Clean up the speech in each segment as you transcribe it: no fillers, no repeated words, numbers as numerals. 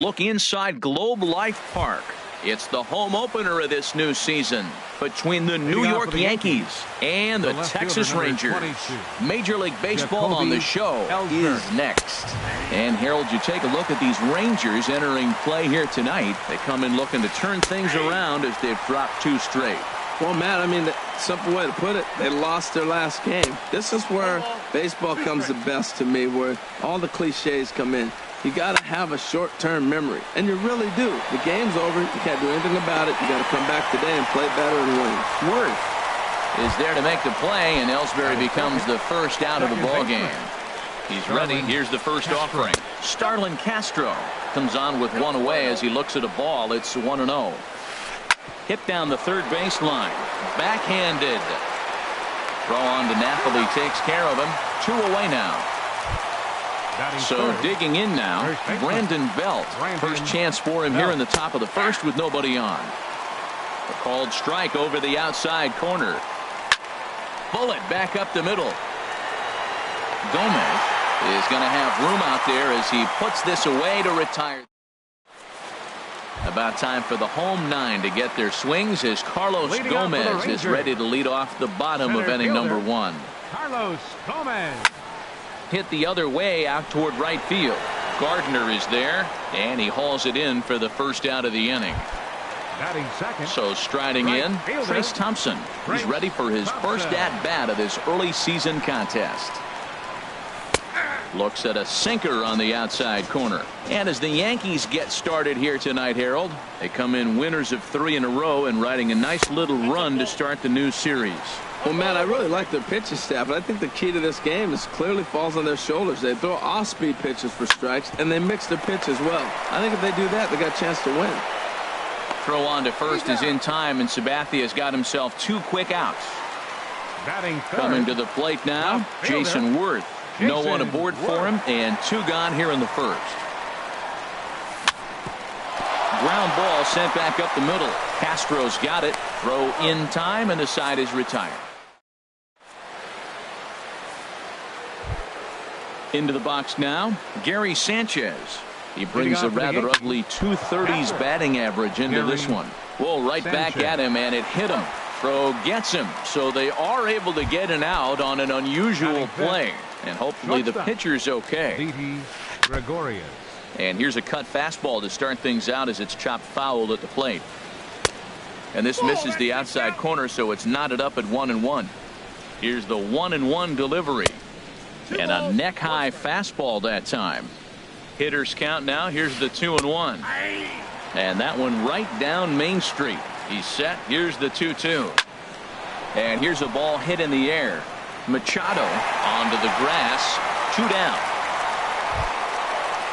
Look inside Globe Life Park. It's the home opener of this new season between the New York Yankees and the Texas Rangers. Major League Baseball on the show is next. And Harold, you take a look at these Rangers entering play here tonight. They come in looking to turn things around as they've dropped 2 straight. Well, Matt, I mean, the simple way to put it, they lost their last game. This is where baseball comes the best to me, where all the cliches come in. You got to have a short-term memory, and you really do. The game's over. You can't do anything about it. You got to come back today and play better and win. Worth is there to make the play, and Ellsbury becomes the first out of the ball game. He's ready. Here's the first offering. Starlin Castro comes on with 1 away as he looks at a ball. It's 1-0. Hit down the third baseline. Backhanded. Throw on to Napoli takes care of him. 2 away now. So digging in now, Brandon Belt. First chance for him here in the top of the first with nobody on. A called strike over the outside corner. Bullet back up the middle. Gomez is going to have room out there as he puts this away to retire. About time for the home 9 to get their swings as Carlos Gomez is ready to lead off the bottom of inning number 1. Carlos Gomez. Hit the other way out toward right field. Gardner is there, and he hauls it in for the first out of the inning. Batting second. So striding in, Trace Thompson. He's ready for his first at-bat of this early season contest. Looks at a sinker on the outside corner. And as the Yankees get started here tonight, Harold, they come in winners of 3 in a row and riding a nice little run to start the new series. Well, Matt, I really like their pitching staff, but I think the key to this game is clearly falls on their shoulders. They throw off-speed pitches for strikes, and they mix their pitch as well. I think if they do that, they got a chance to win. Throw on to first is in time, and Sabathia has got himself 2 quick outs. Batting third. Coming to the plate now, Jason Worth. No one aboard for him, and 2 gone here in the first. Ground ball sent back up the middle. Castro's got it. Throw in time, and the side is retired. Into the box now, Gary Sanchez. He brings a rather ugly 230s batting average into this one. Whoa, right back at him, and it hit him. Throw gets him, so they are able to get an out on an unusual play. And hopefully the pitcher's okay. And here's a cut fastball to start things out as it's chopped foul at the plate. And this misses the outside corner, so it's knotted up at 1-1. Here's the 1-1 delivery. And a neck-high fastball that time. Hitters count now. Here's the 2-1. And that one right down Main Street. He's set. Here's the 2-2. And here's a ball hit in the air. Machado onto the grass. 2 down.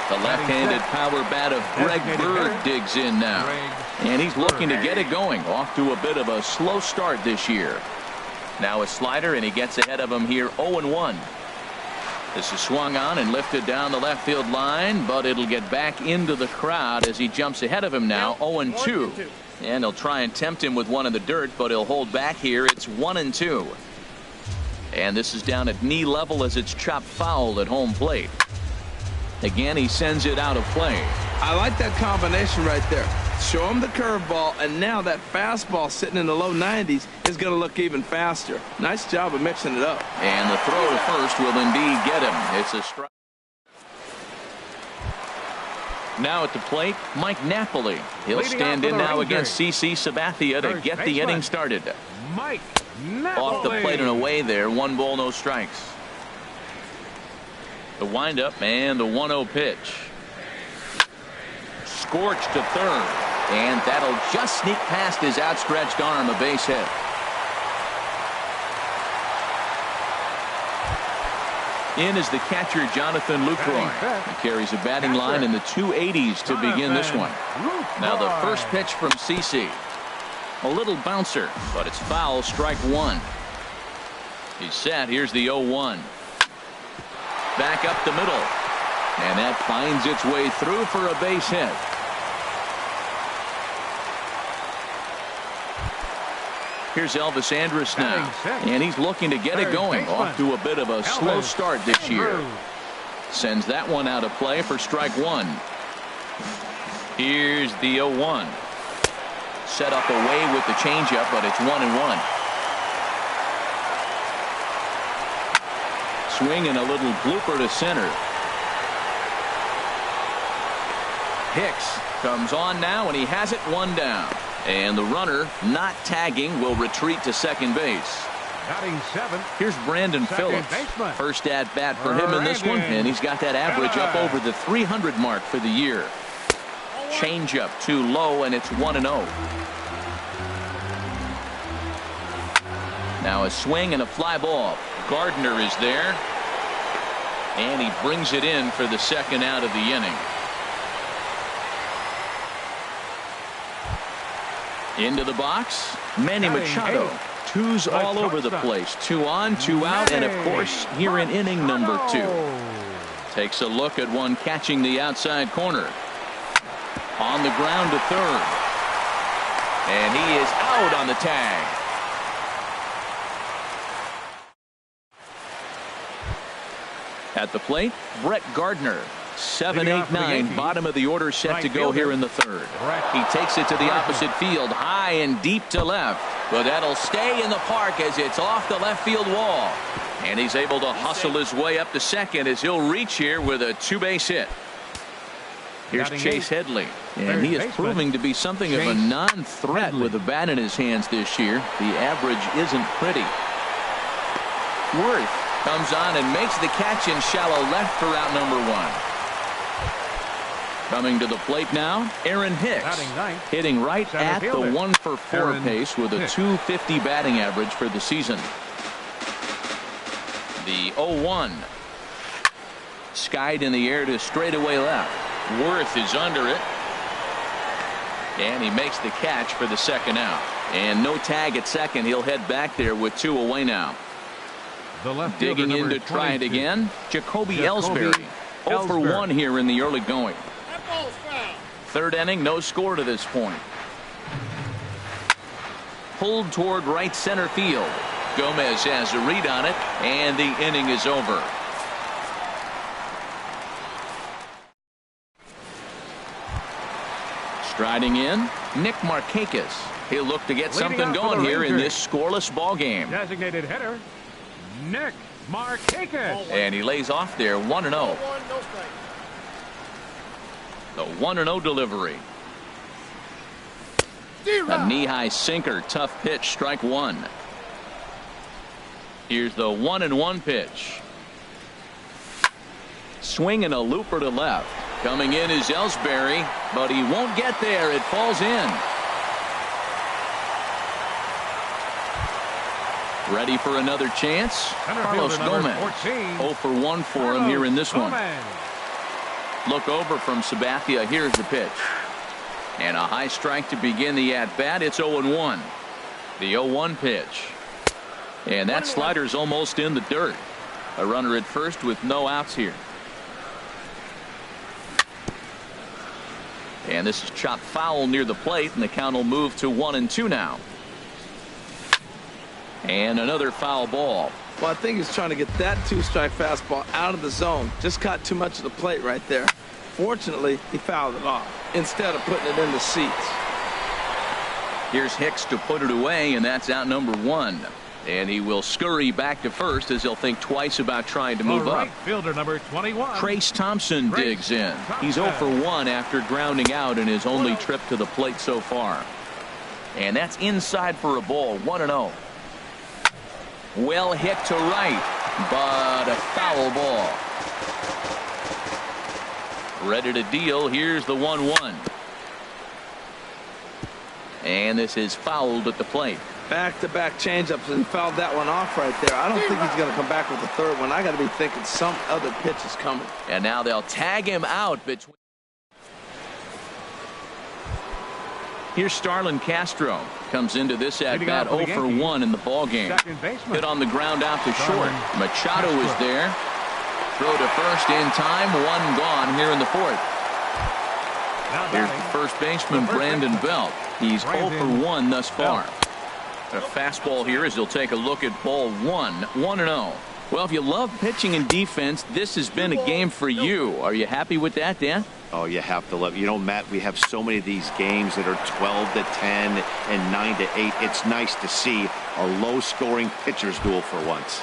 The left-handed power bat of Greg Bird digs in now. And he's looking to get it going. Off to a bit of a slow start this year. Now a slider, and he gets ahead of him here 0-1. This is swung on and lifted down the left field line, but it'll get back into the crowd as he jumps ahead of him now 0-2. And he'll try and tempt him with one in the dirt, but he'll hold back here. It's 1-2. And this is down at knee level as it's chopped foul at home plate. Again, he sends it out of play. I like that combination right there. Show him the curveball, and now that fastball sitting in the low 90s is going to look even faster. Nice job of mixing it up. And the throw to first will indeed get him. It's a strike. Now at the plate, Mike Napoli. He'll stand in now against CC Sabathia to get the inning started. Mike Napoli. Off the plate and away there. 1 ball, no strikes. The windup and the 1-0 pitch. Scorched to third. And that'll just sneak past his outstretched arm, a base hit. In is the catcher, Jonathan Lucroy. He carries a batting line in the 280s to begin this one. Now the first pitch from CC. A little bouncer, but it's foul, strike 1. He's set. Here's the 0-1. Back up the middle. And that finds its way through for a base hit. Here's Elvis Andrus now. And he's looking to get it going. Off to a bit of a slow start this year. Sends that one out of play for strike 1. Here's the 0-1. Set up away with the changeup, but it's 1-1. Swinging a little blooper to center. Hicks comes on now, and he has it 1 down. And the runner, not tagging, will retreat to second base. Batting 7. Here's Brandon Phillips. Baseman. First at bat for him in this one, and he's got that average up over the 300 mark for the year. Changeup too low, and it's 1-0. Now a swing and a fly ball. Gardner is there, and he brings it in for the second out of the inning. Into the box, Manny Machado. Twos all over the place. 2 on, 2 out, and of course here in inning number 2. Takes a look at one catching the outside corner. On the ground to third. And he is out on the tag. At the plate, Brett Gardner. 7-8-9, bottom of the order, set to go here in the third. He takes it to the opposite field, high and deep to left. But that'll stay in the park as it's off the left field wall. And he's able to hustle his way up to second as he'll reach here with a 2-base hit. Here's Chase Headley, and he is proving to be something of a non-threat with the bat in his hands this year. The average isn't pretty. Worth comes on and makes the catch in shallow left for out number 1. Coming to the plate now, Aaron Hicks, hitting right at the 1-for-4 pace with a .250 batting average for the season. The 0-1. Skied in the air to straightaway left. Worth is under it. And he makes the catch for the second out. And no tag at second. He'll head back there with 2 away now. Digging in to try it again, Jacoby Ellsbury. 0-for-1 here in the early going. Third inning, no score to this point. Pulled toward right center field. Gomez has a read on it, and the inning is over. Striding in, Nick Markakis. He'll look to get something going here in this scoreless ball game. Designated hitter, Nick Markakis. And he lays off there, 1-0. The 1-0 delivery. A knee-high sinker, tough pitch, strike 1. Here's the 1-1 pitch. Swinging a looper to left. Coming in is Ellsbury, but he won't get there. It falls in. Ready for another chance? Carlos Gomez. 0-for-1 for him here in this one. Look over from Sabathia. Here's the pitch. And a high strike to begin the at-bat. It's 0-1. The 0-1 pitch. And that slider's almost in the dirt. A runner at first with no outs here. And this is chopped foul near the plate, and the count will move to 1-2 now. And another foul ball. Well, I think he's trying to get that 2-strike fastball out of the zone. Just caught too much of the plate right there. Fortunately, he fouled it off instead of putting it in the seats. Here's Hicks to put it away, and that's out number 1. And he will scurry back to first as he'll think twice about trying to move up. Fielder number 21. Trace Thompson digs in. He's 0-for-1 after grounding out in his only trip to the plate so far. And that's inside for a ball, 1-0. Well hit to right, but a foul ball. Ready to deal. Here's the 1-1. And this is fouled at the plate. Back-to-back changeups, and fouled that one off right there. I don't think he's going to come back with the third one. I got to be thinking some other pitch is coming. And now they'll tag him out between. Here's Starlin Castro. Comes into this at-bat 0-for-1 in the ball game. Hit on the ground out to short. Machado is there. Throw to first in time. 1 gone here in the 4th. Here's the first baseman, Brandon Belt. He's 0-for-1 thus far. A fastball here as he'll take a look at ball 1. 1-0. Well, if you love pitching and defense, this has been a game for you. Are you happy with that, Dan? Oh, you have to love it. You know, Matt, we have so many of these games that are 12-10 and 9-8. It's nice to see a low-scoring pitcher's duel for once.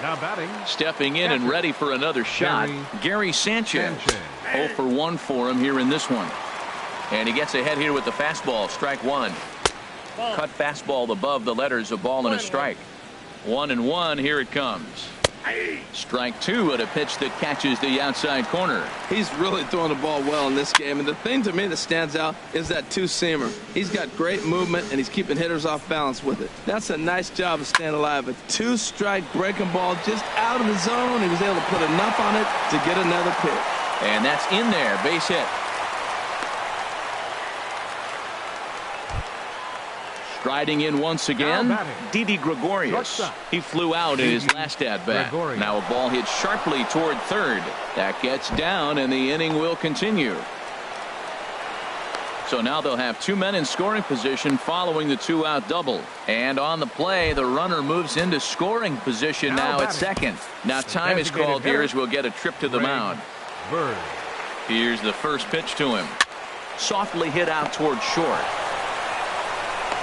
Now batting. Stepping in and ready for another shot, Gary Sanchez. 0 for 1 for him here in this one. And he gets ahead here with the fastball. Strike one. Cut fastball above the letters, a ball and a strike. 1-1. Here it comes. Strike two at a pitch that catches the outside corner. He's really throwing the ball well in this game. And the thing to me that stands out is that two-seamer. He's got great movement, and he's keeping hitters off balance with it. That's a nice job of staying alive. A two-strike breaking ball just out of the zone. He was able to put enough on it to get another pitch. And that's in there. Base hit. Striding in once again, Didi Gregorius. He flew out in his last at-bat. Now a ball hit sharply toward third. That gets down, and the inning will continue. So now they'll have two men in scoring position following the two-out double. And on the play, the runner moves into scoring position now at second. Now time is called here as we'll get a trip to the mound. Here's the first pitch to him. Softly hit out toward short.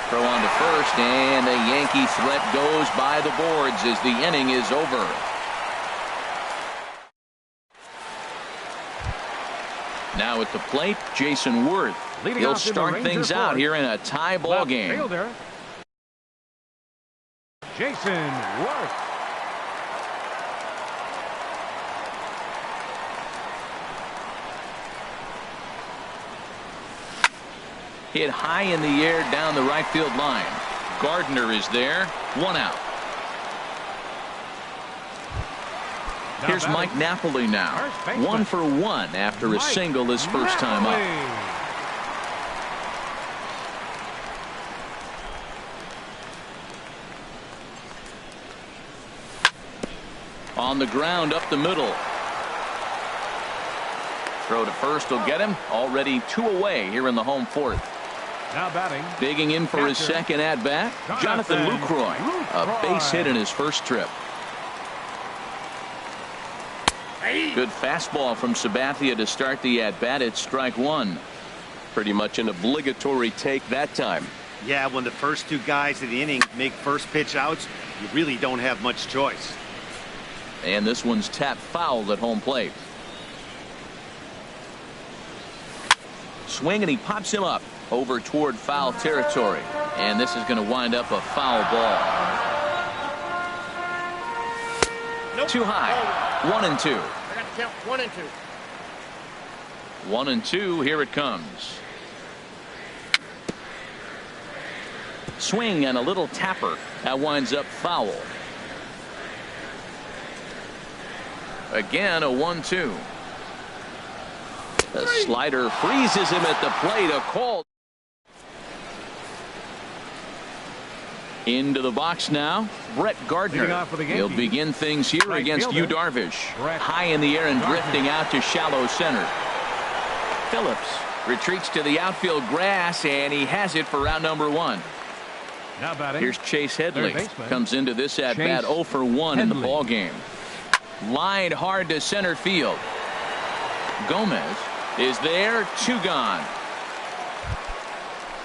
Throw on to first, and the Yankee threat goes by the boards as the inning is over. Now at the plate, Jason Worth. He'll start things out here in a tie ball game. Jason Worth. Hit high in the air down the right field line. Gardner is there. One out. Here's Mike Napoli now. 1 for 1 after a single his first time up. On the ground up the middle. Throw to first will get him. Already 2 away here in the home fourth. Now batting. Digging in for his second at-bat, Jonathan Lucroy. A base hit in his first trip. Good fastball from Sabathia to start the at-bat. It's strike one. Pretty much an obligatory take that time. Yeah, when the first two guys of the inning make first pitch outs, you really don't have much choice. And this one's tapped foul at home plate. Swing, and he pops him up over toward foul territory. And this is going to wind up a foul ball. Too high. 1-2. I got to count 1-2. 1-2. Here it comes. Swing and a little tapper. That winds up foul. Again, a 1-2. The slider freezes him at the plate. A call. Into the box now, Brett Gardner. He'll begin things here against Yu Darvish. High in the air and drifting out to shallow center. Phillips retreats to the outfield grass, and he has it for round number 1. Now batting. Here's Chase Headley. Comes into this at bat 0 for 1 in the ball game. Lined hard to center field. Gomez is there. 2 gone.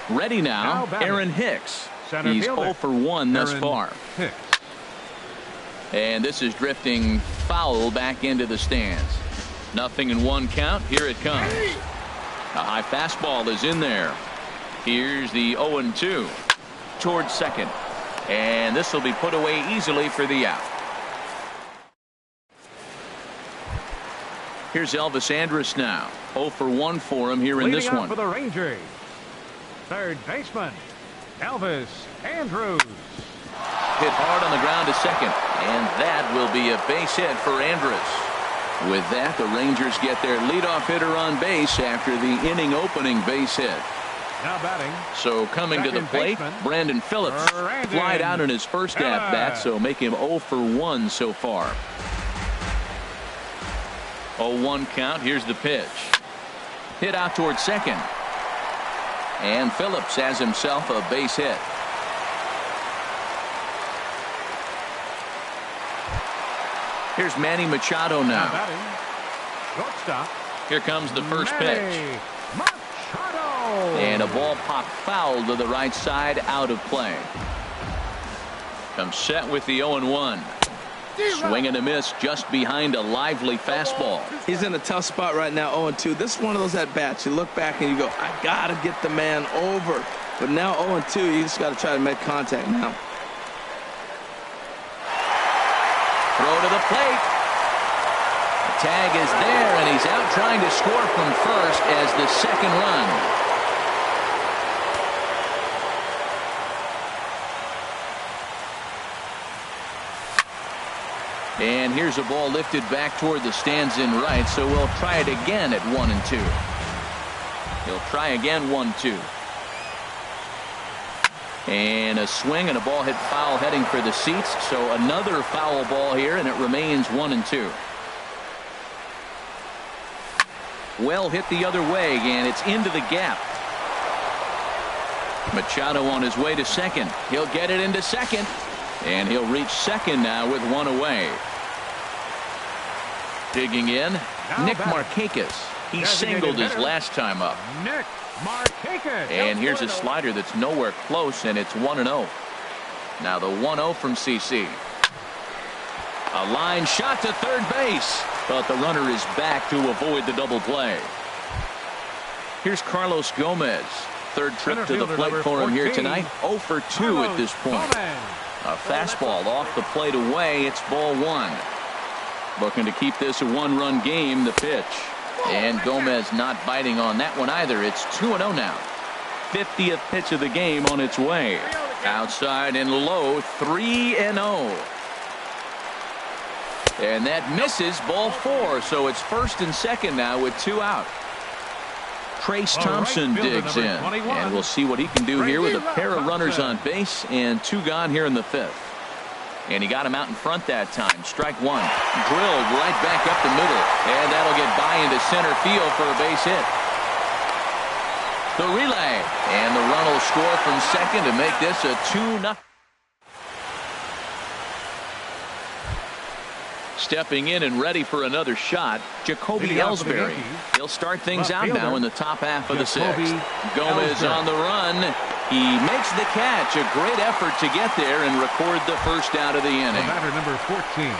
Ready now, Aaron Hicks. He's 0 for 1 thus far. And this is drifting foul back into the stands. 0-1 count. Here it comes. A high fastball is in there. Here's the 0-2 towards second. And this will be put away easily for the out. Here's Elvis Andrus now. 0 for 1 for him here in this one. For the Rangers, third baseman Elvis Andrus. Hit hard on the ground to second, and that will be a base hit for Andrus. With that, the Rangers get their leadoff hitter on base after the inning opening base hit. Now batting. So coming to the plate, Brandon Phillips flied out in his first at bat, so make him 0 for 1 so far. 0-1 count. Here's the pitch. Hit out towards second. And Phillips has himself a base hit. Here's Manny Machado now. batting. Shortstop. Here comes the first pitch. Manny Machado. And a ball popped foul to the right side, out of play. Comes set with the 0-1. Swing and a miss just behind a lively fastball. He's in a tough spot right now, 0-2. This is one of those at-bats. You look back and you go, I got to get the man over. But now 0-2, you just got to try to make contact now. Throw to the plate. The tag is there, and he's out trying to score from first as the second run. And here's a ball lifted back toward the stands in right, so we'll try it again at 1-2. He'll try again, 1-2. And a swing and a ball hit foul heading for the seats, so another foul ball here, and it remains 1-2. Well hit the other way, and it's into the gap. Machado on his way to second. He'll get it into second. And he'll reach second now with one away. Digging in, Nick Markakis. He singled his last time up. Nick Markakis. And here's a slider that's nowhere close, and it's 1-0. Now the 1-0 from CC. A line shot to third base, but the runner is back to avoid the double play. Here's Carlos Gomez. Third trip to the plate for him here tonight. 0 for 2 at this point. A fastball off the plate away. It's ball one. Looking to keep this a one-run game. The pitch. And Gomez not biting on that one either. It's 2-0 now. 50th pitch of the game on its way. Outside and low. 3-0. And that misses, ball four. So it's first and second now with two out. Trace Thompson digs in, and we'll see what he can do here with a pair of runners on base and two gone here in the fifth. And he got him out in front that time. Strike one. Drilled right back up the middle, and that'll get by into center field for a base hit. The relay, and the run will score from second to make this a 2-0. Stepping in and ready for another shot, Jacoby Ellsbury. He'll start things out now in the top half of the sixth. Gomez on the run. He makes the catch. A great effort to get there and record the first out of the inning. Batter number 14.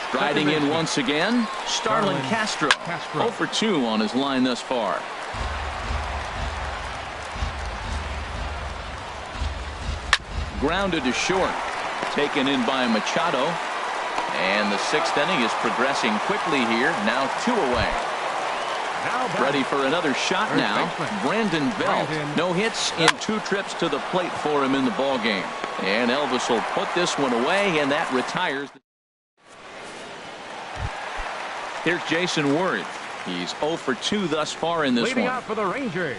Striding in once again, Starlin Castro. 0 for 2 on his line thus far. Grounded to short. Taken in by Machado. And the sixth inning is progressing quickly here. Now 2 away. Ready for another shot now. Brandon Belt. No hits in 2 trips to the plate for him in the ball game. And Elvis will put this one away, and that retires. Here's Jason Worth. He's 0 for 2 thus far in this Leading one. out for the Rangers.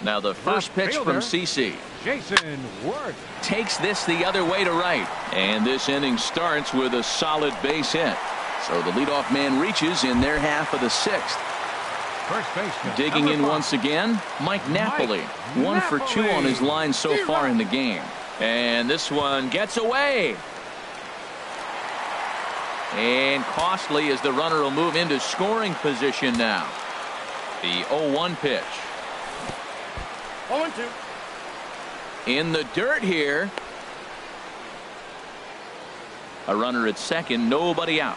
Now the first pitch from CC. Jason Worth takes this the other way to right. And this inning starts with a solid base hit. So the leadoff man reaches in their half of the sixth. First baseman. Digging in once again, Mike Napoli. 1 for 2 on his line so far in the game. And this one gets away. And costly as the runner will move into scoring position now. The 0-1 pitch. 0-2. In the dirt here. A runner at second, nobody out.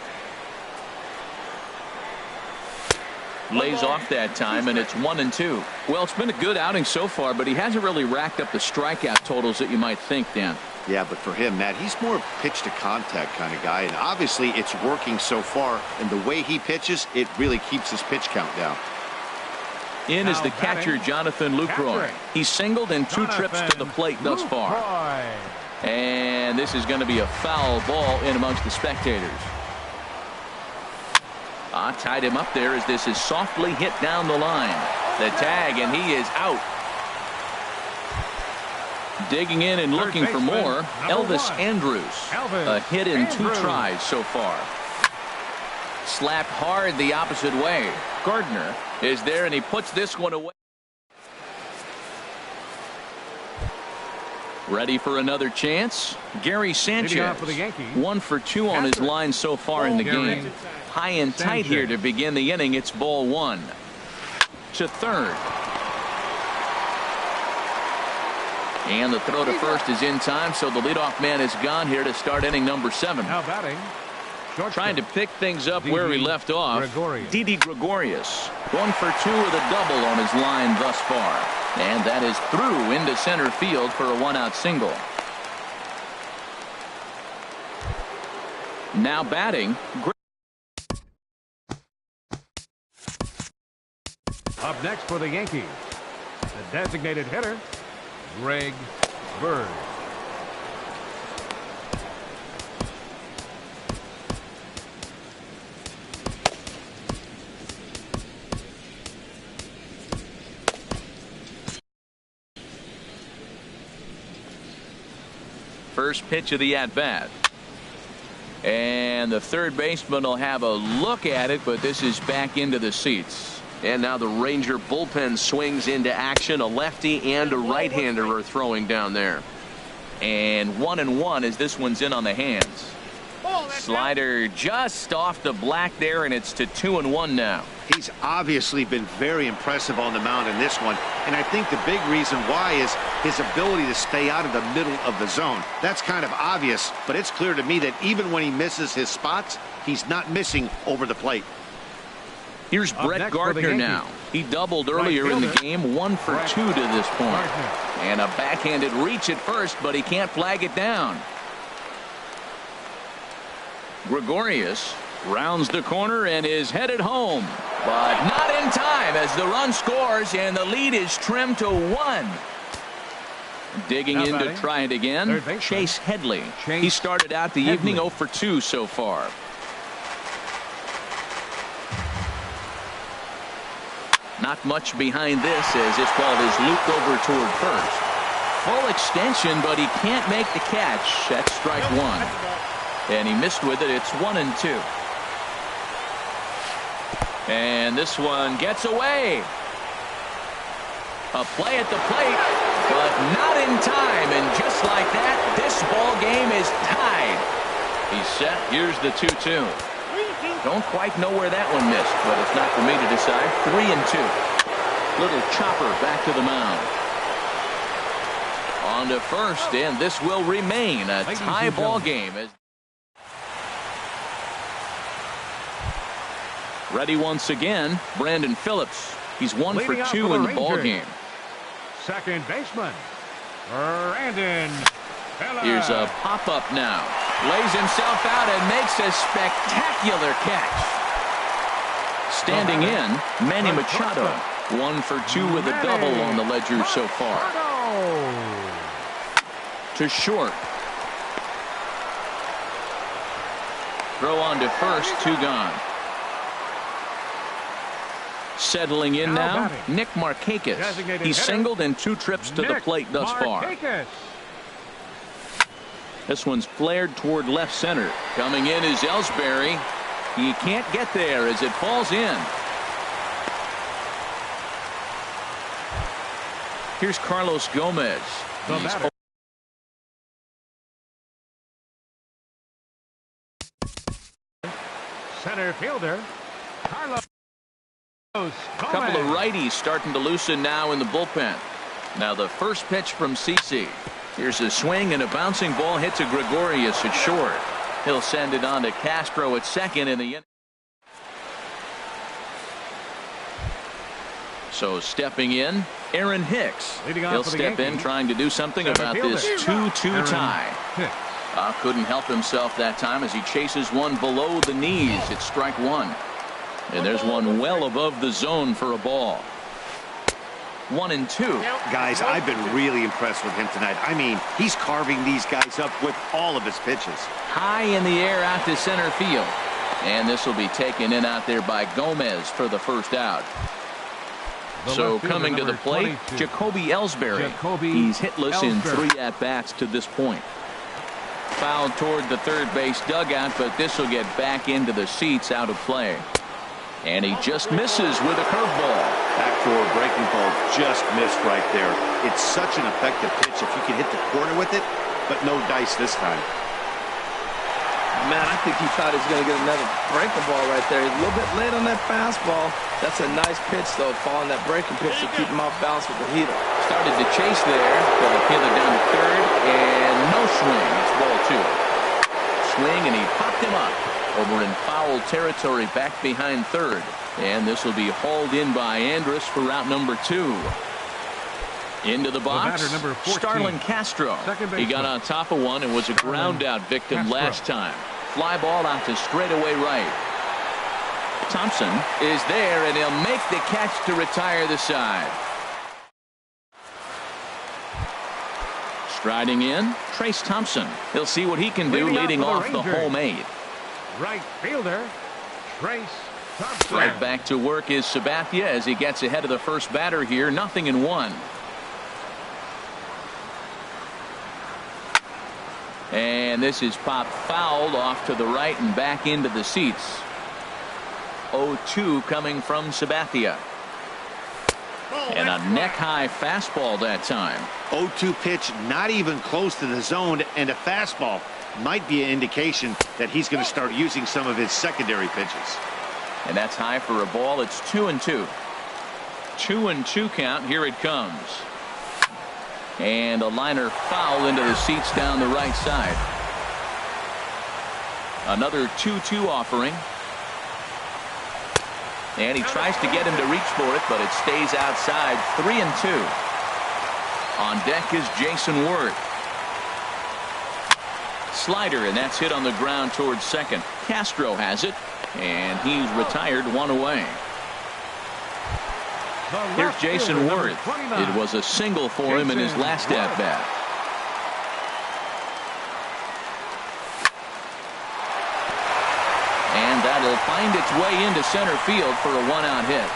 Lays off that time, and it's 1-2. Well, it's been a good outing so far, but he hasn't really racked up the strikeout totals that you might think, Dan. Yeah, but for him, Matt, he's more pitch to contact kind of guy, and obviously it's working so far, and the way he pitches, it really keeps his pitch count down. In is the catcher, Jonathan Lucroy. He's singled in 2 trips to the plate thus far. And this is going to be a foul ball in amongst the spectators. Tied him up there as this is softly hit down the line. The tag, and he is out. Digging in and looking for more, Elvis Andrus. A hit in 2 tries so far. Slapped hard the opposite way. Gardner is there, and he puts this one away. Ready for another chance? Gary Sanchez. For the Yankees. 1 for 2 on his line so far in the game. High and tight here to begin the inning. It's ball 1. To third. And the throw to first is in time, so the leadoff man is gone here to start inning number 7. Now batting. Trying to pick things up where he left off. Didi Gregorius. 1 for 2 with a double on his line thus far. And that is through into center field for a 1-out single. Now batting. Up next for the Yankees, the designated hitter, Greg Bird. First pitch of the at-bat. And the third baseman will have a look at it, but this is back into the seats. And now the Ranger bullpen swings into action. A lefty and a right-hander are throwing down there. And 1-1 as this one's in on the hands. Slider just off the black there, and it's to 2-1 now. He's obviously been very impressive on the mound in this one, and I think the big reason why is his ability to stay out of the middle of the zone. That's kind of obvious, but it's clear to me that even when he misses his spots, he's not missing over the plate. Here's Brett Gardner now. He doubled earlier in the game, 1 for 2 to this point. And a backhanded reach at first, but he can't flag it down. Gregorius rounds the corner and is headed home, but not in time as the run scores and the lead is trimmed to 1. Digging in to try it again, Chase Headley. He started out the evening 0 for 2 so far. Not much behind this as this ball is looped over toward first. Full extension, but he can't make the catch. That's strike 1. And he missed with it. It's 1-2. And this one gets away. A play at the plate, but not in time. And just like that, this ball game is tied. He's set. Here's the 2-2. Don't quite know where that one missed, but it's not for me to decide. 3-2. Little chopper back to the mound. On to first, and this will remain a tie ball game. Ready once again, Brandon Phillips. He's 1 for 2 in the ball game. Second baseman, Brandon Phillips. Here's a pop-up now. Lays himself out and makes a spectacular catch. Standing in, Manny Machado. 1 for 2 with a double on the ledger so far. To short. Throw on to first, 2 gone. Settling in now, Nick Markakis. He singled in 2 trips to the plate thus far. This one's flared toward left center. Coming in is Ellsbury. He can't get there as it falls in. Here's Carlos Gomez. Center fielder, Carlos. A couple of righties starting to loosen now in the bullpen. Now the first pitch from CC. Here's a swing and a bouncing ball hit to Gregorius at short. He'll send it on to Castro at second in the inning. So stepping in, Aaron Hicks. He'll step in trying to do something about this 2-2 tie. Couldn't help himself that time as he chases one below the knees. It's strike 1. And there's one well above the zone for a ball. 1-2. Guys, I've been really impressed with him tonight. I mean, he's carving these guys up with all of his pitches. High in the air out to center field. And this will be taken in out there by Gomez for the first out. So coming to the plate, Jacoby Ellsbury. He's hitless in 3 at-bats to this point. Fouled toward the third base dugout, but this will get back into the seats out of play. And he just misses with a curveball. That backdoor breaking ball just missed right there. It's such an effective pitch if you can hit the corner with it, but no dice this time. Man, I think he thought he was going to get another breaking ball right there. He's a little bit late on that fastball. That's a nice pitch, though, following that breaking pitch to keep him off balance with the heater. Started to chase there. They'll peel it down to third, and no swing. It's ball 2. Swing, and he popped him up over in foul territory back behind third. And this will be hauled in by Andrus for route number 2. Into the box, number 14, Starlin Castro. He got on top of one and was a ground out victim last time. Fly ball out to straightaway right. Thompson is there, and he'll make the catch to retire the side. Striding in, Trace Thompson. He'll see what he can do leading off the home 8. Right fielder, Trace Thompson. Right back to work is Sabathia as he gets ahead of the first batter here. 0-1. And this is popped fouled off to the right and back into the seats. 0-2 coming from Sabathia. And a neck-high fastball that time. 0-2 pitch, not even close to the zone, and a fastball might be an indication that he's going to start using some of his secondary pitches. And that's high for a ball. It's 2-2. 2-2 count. Here it comes. And a liner foul into the seats down the right side. Another 2-2 offering. And he tries to get him to reach for it, but it stays outside. 3-2. On deck is Jason Worth. Slider, and that's hit on the ground towards second. Castro has it, and he's retired, 1 away. Here's Jason Worth. It was a single for him in his last at-bat. And that'll find its way into center field for a 1-out hit.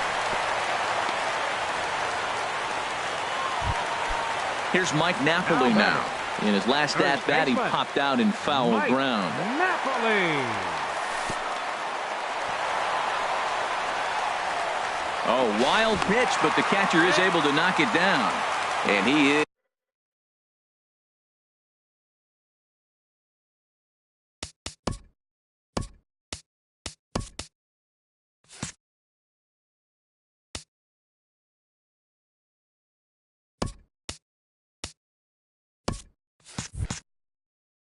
Here's Mike Napoli now. In his last at-bat, he popped out in foul ground. Napoli. Oh, wild pitch, but the catcher is able to knock it down. And he is.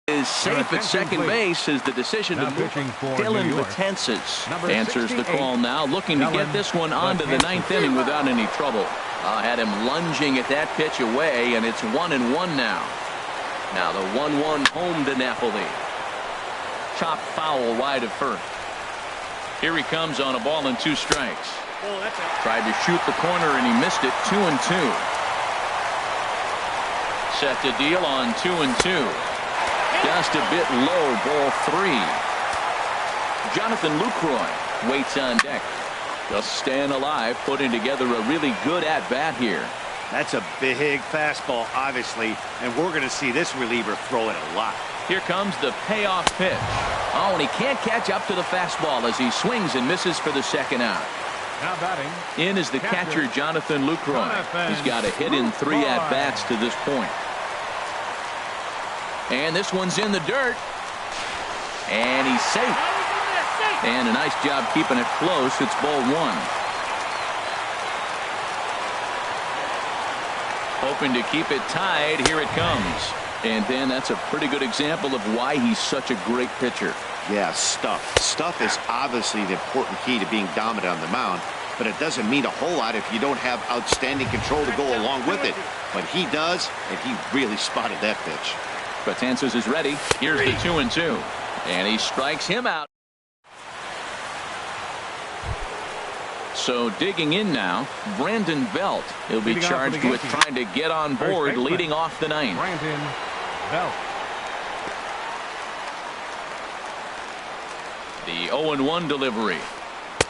Is safe at second base as the decision to move Dylan Betances answers the call now, looking to get this one onto the 9th inning without any trouble. Had him lunging at that pitch away, and it's 1-1 now. Now the 1-1 home to Napoli. Chop foul wide of first. Here he comes on a ball and 2 strikes. Tried to shoot the corner and he missed it. 2-2. Set to deal on 2-2. Just a bit low, ball 3. Jonathan Lucroy waits on deck. Just staying alive, putting together a really good at-bat here. That's a big fastball, obviously, and we're going to see this reliever throw it a lot. Here comes the payoff pitch. Oh, and he can't catch up to the fastball as he swings and misses for the 2nd out. Now batting. In is the catcher, Jonathan Lucroy. He's got a hit in 3 at-bats to this point. And this one's in the dirt. And he's safe. And a nice job keeping it close. It's ball 1. Hoping to keep it tied. Here it comes. And then that's a pretty good example of why he's such a great pitcher. Yeah, stuff. Stuff is obviously the important key to being dominant on the mound. But it doesn't mean a whole lot if you don't have outstanding control to go along with it. But he does, and he really spotted that pitch. Betances is ready. Here's the 2-2. And he strikes him out. So digging in now, Brandon Belt. He'll be charged with trying to get on board leading off the 9th. Brandon Belt. The 0-1 delivery.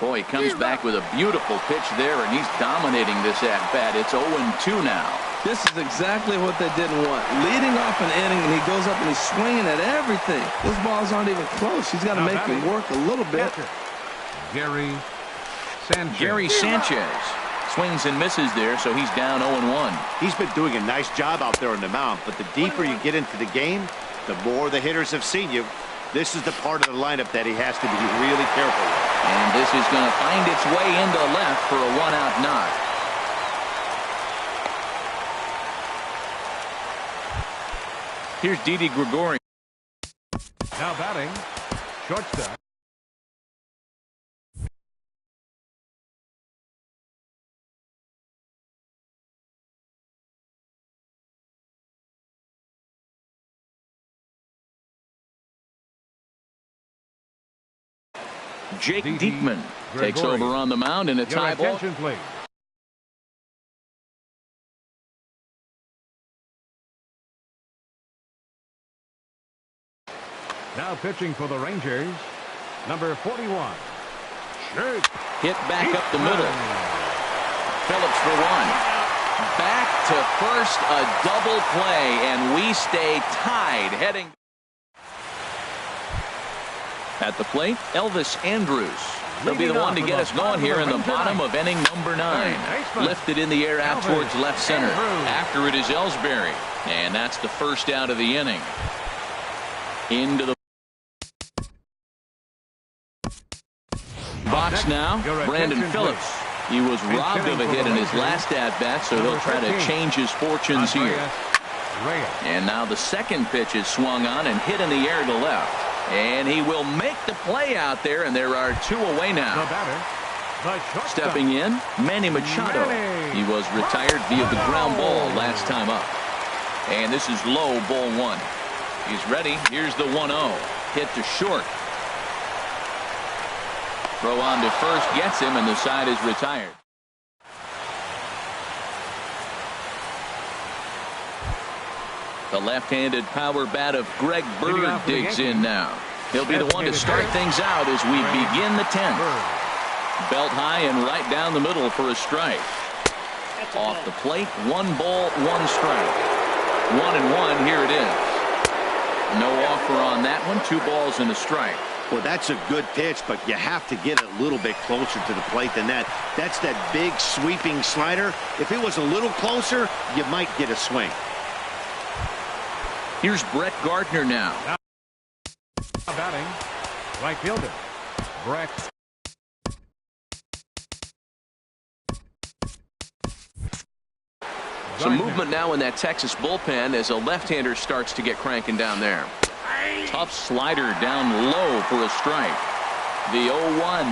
Boy, he comes back with a beautiful pitch there, and he's dominating this at-bat. It's 0-2 now. This is exactly what they didn't want. Leading off an inning, and he goes up and he's swinging at everything. Those balls aren't even close. He's got to make him work a little bit. Gary Sanchez. Gary Sanchez Swings and misses there, so he's down 0-1. He's been doing a nice job out there on the mound, but the deeper you get into the game, the more the hitters have seen you. This is the part of the lineup that he has to be really careful with. And this is going to find its way into left for a one-out knock. Here's Didi Gregorian. Now batting, shortstop. Jake Didi Diekman takes Gregorian. over on the mound in a Your tie ball. attention, please. Now pitching for the Rangers, number 41. Shoot. Hit back up the middle. Phillips for one. Back to first, a double play, and we stay tied heading. At the plate, Elvis Andrus. He'll be the one to get us going here in the bottom of inning number 9. Lifted in the air out towards left center. After it is Ellsbury. And that's the first out of the inning. Into the box now, Brandon Phillips. He was robbed of a hit in his last at-bat, so he'll try to change his fortunes here. And now the second pitch is swung on and hit in the air to left. And he will make the play out there, and there are 2 away now. Stepping in, Manny Machado. He was retired via the ground ball last time up. And this is low, ball 1. He's ready. Here's the 1-0. Hit to short. Throw on to first gets him, and the side is retired. The left-handed power bat of Greg Bird digs in now. He'll be the one to start things out as we begin the 10th. Belt high and right down the middle for a strike. Off the plate, 1 ball, 1 strike. 1-1, here it is. No offer on that one, 2 balls and a strike. Well, that's a good pitch, but you have to get a little bit closer to the plate than that. That's that big sweeping slider. If it was a little closer, you might get a swing. Here's Brett Gardner now. Batting, right fielder, Brett. Some movement now in that Texas bullpen as a left-hander starts to get cranking down there. Tough slider down low for a strike. The 0-1.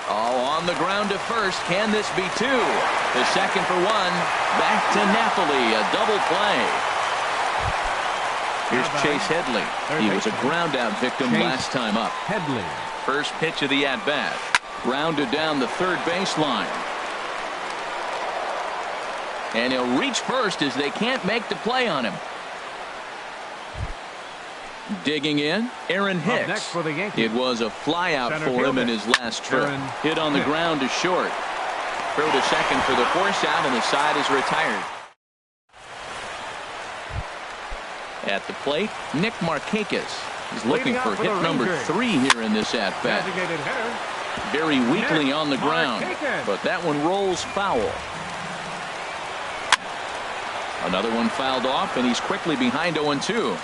Oh, on the ground to first. Can this be 2? The second for 1. Back to Napoli. A double play. Here's Chase Headley. He was a ground-out victim last time up. Headley. First pitch of the at-bat. Grounded down the third baseline. And he'll reach first as they can't make the play on him. Digging in, Aaron Hicks. Next for the Yankees. It was a flyout Center for him fielder. in his last trip. Aaron Hit on the Hicks. ground to short. Throw to second for the force out, and the side is retired. At the plate, Nick Markakis is looking Leading for out for hit the number Rangers. 3 here in this at-bat. Designated hitter. Very weakly on the ground, Markakis. but that one rolls foul. Another one fouled off, and he's quickly behind 0-2.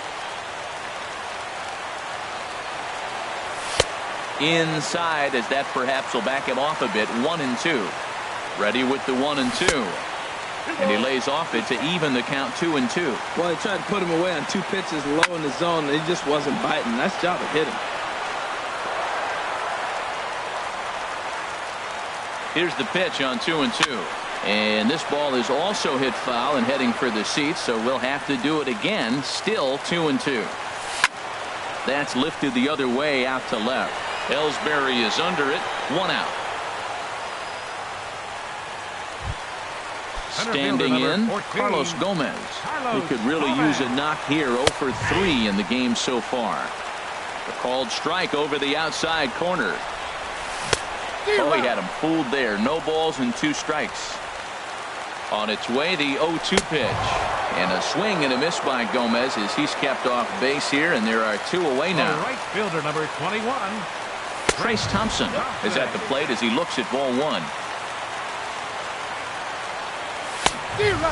Inside, as that perhaps will back him off a bit. 1-2. Ready with the 1-2. And he lays off it to even the count 2-2. Well, they tried to put him away on 2 pitches low in the zone, and he just wasn't biting. Nice job of hitting. Here's the pitch on 2-2. And this ball is also hit foul and heading for the seats, so we'll have to do it again. Still 2-2. That's lifted the other way out to left. Ellsbury is under it. 1 out. Standing in, Carlos Gomez. He could really use a knock here. 0 for 3 in the game so far. The called strike over the outside corner. Oh, he had him fooled there. No balls and 2 strikes. On its way, the 0-2 pitch. And a swing and a miss by Gomez as he's kept off base here, and there are 2 away now. Right fielder number 21. Trace Thompson is at the plate as he looks at ball 1.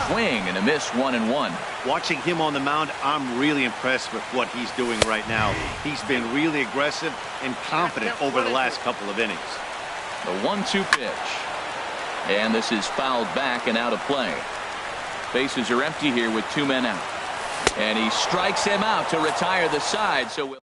Swing and a miss, 1-1. Watching him on the mound, I'm really impressed with what he's doing right now. He's been really aggressive and confident over the last couple of innings. The 1-2 pitch. And this is fouled back and out of play. Bases are empty here with 2 men out. And he strikes him out to retire the side. So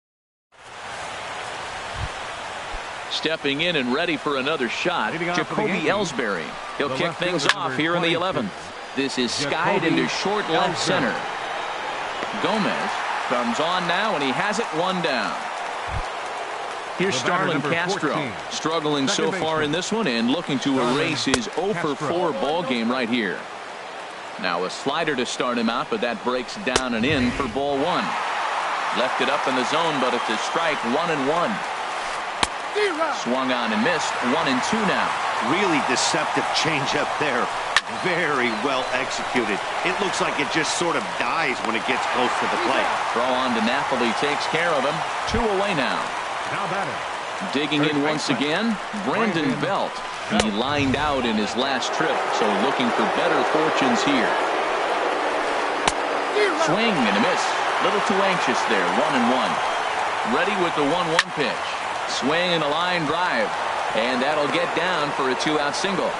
stepping in and ready for another shot, Jacoby Ellsbury. He'll kick things off here in the 11th. This is skied into short left center. Gomez comes on now, and he has it 1 down. Here's Starlin Castro, struggling so far in this one and looking to erase his 0 for 4 ball game right here. Now a slider to start him out, but that breaks down and in for ball 1. Left it up in the zone, but it's a strike, 1-1. Swung on and missed, 1-2 now. Really deceptive changeup there. Very well executed. It looks like it just sort of dies when it gets close to the plate. Throw on to Napoli takes care of him. 2 away now. Now batter. Digging in once again, Brandon Belt. He lined out in his last trip, so looking for better fortunes here. Swing and a miss. Little too anxious there, 1-1. Ready with the 1-1 pitch. Swing and a line drive. And that'll get down for a 2-out single.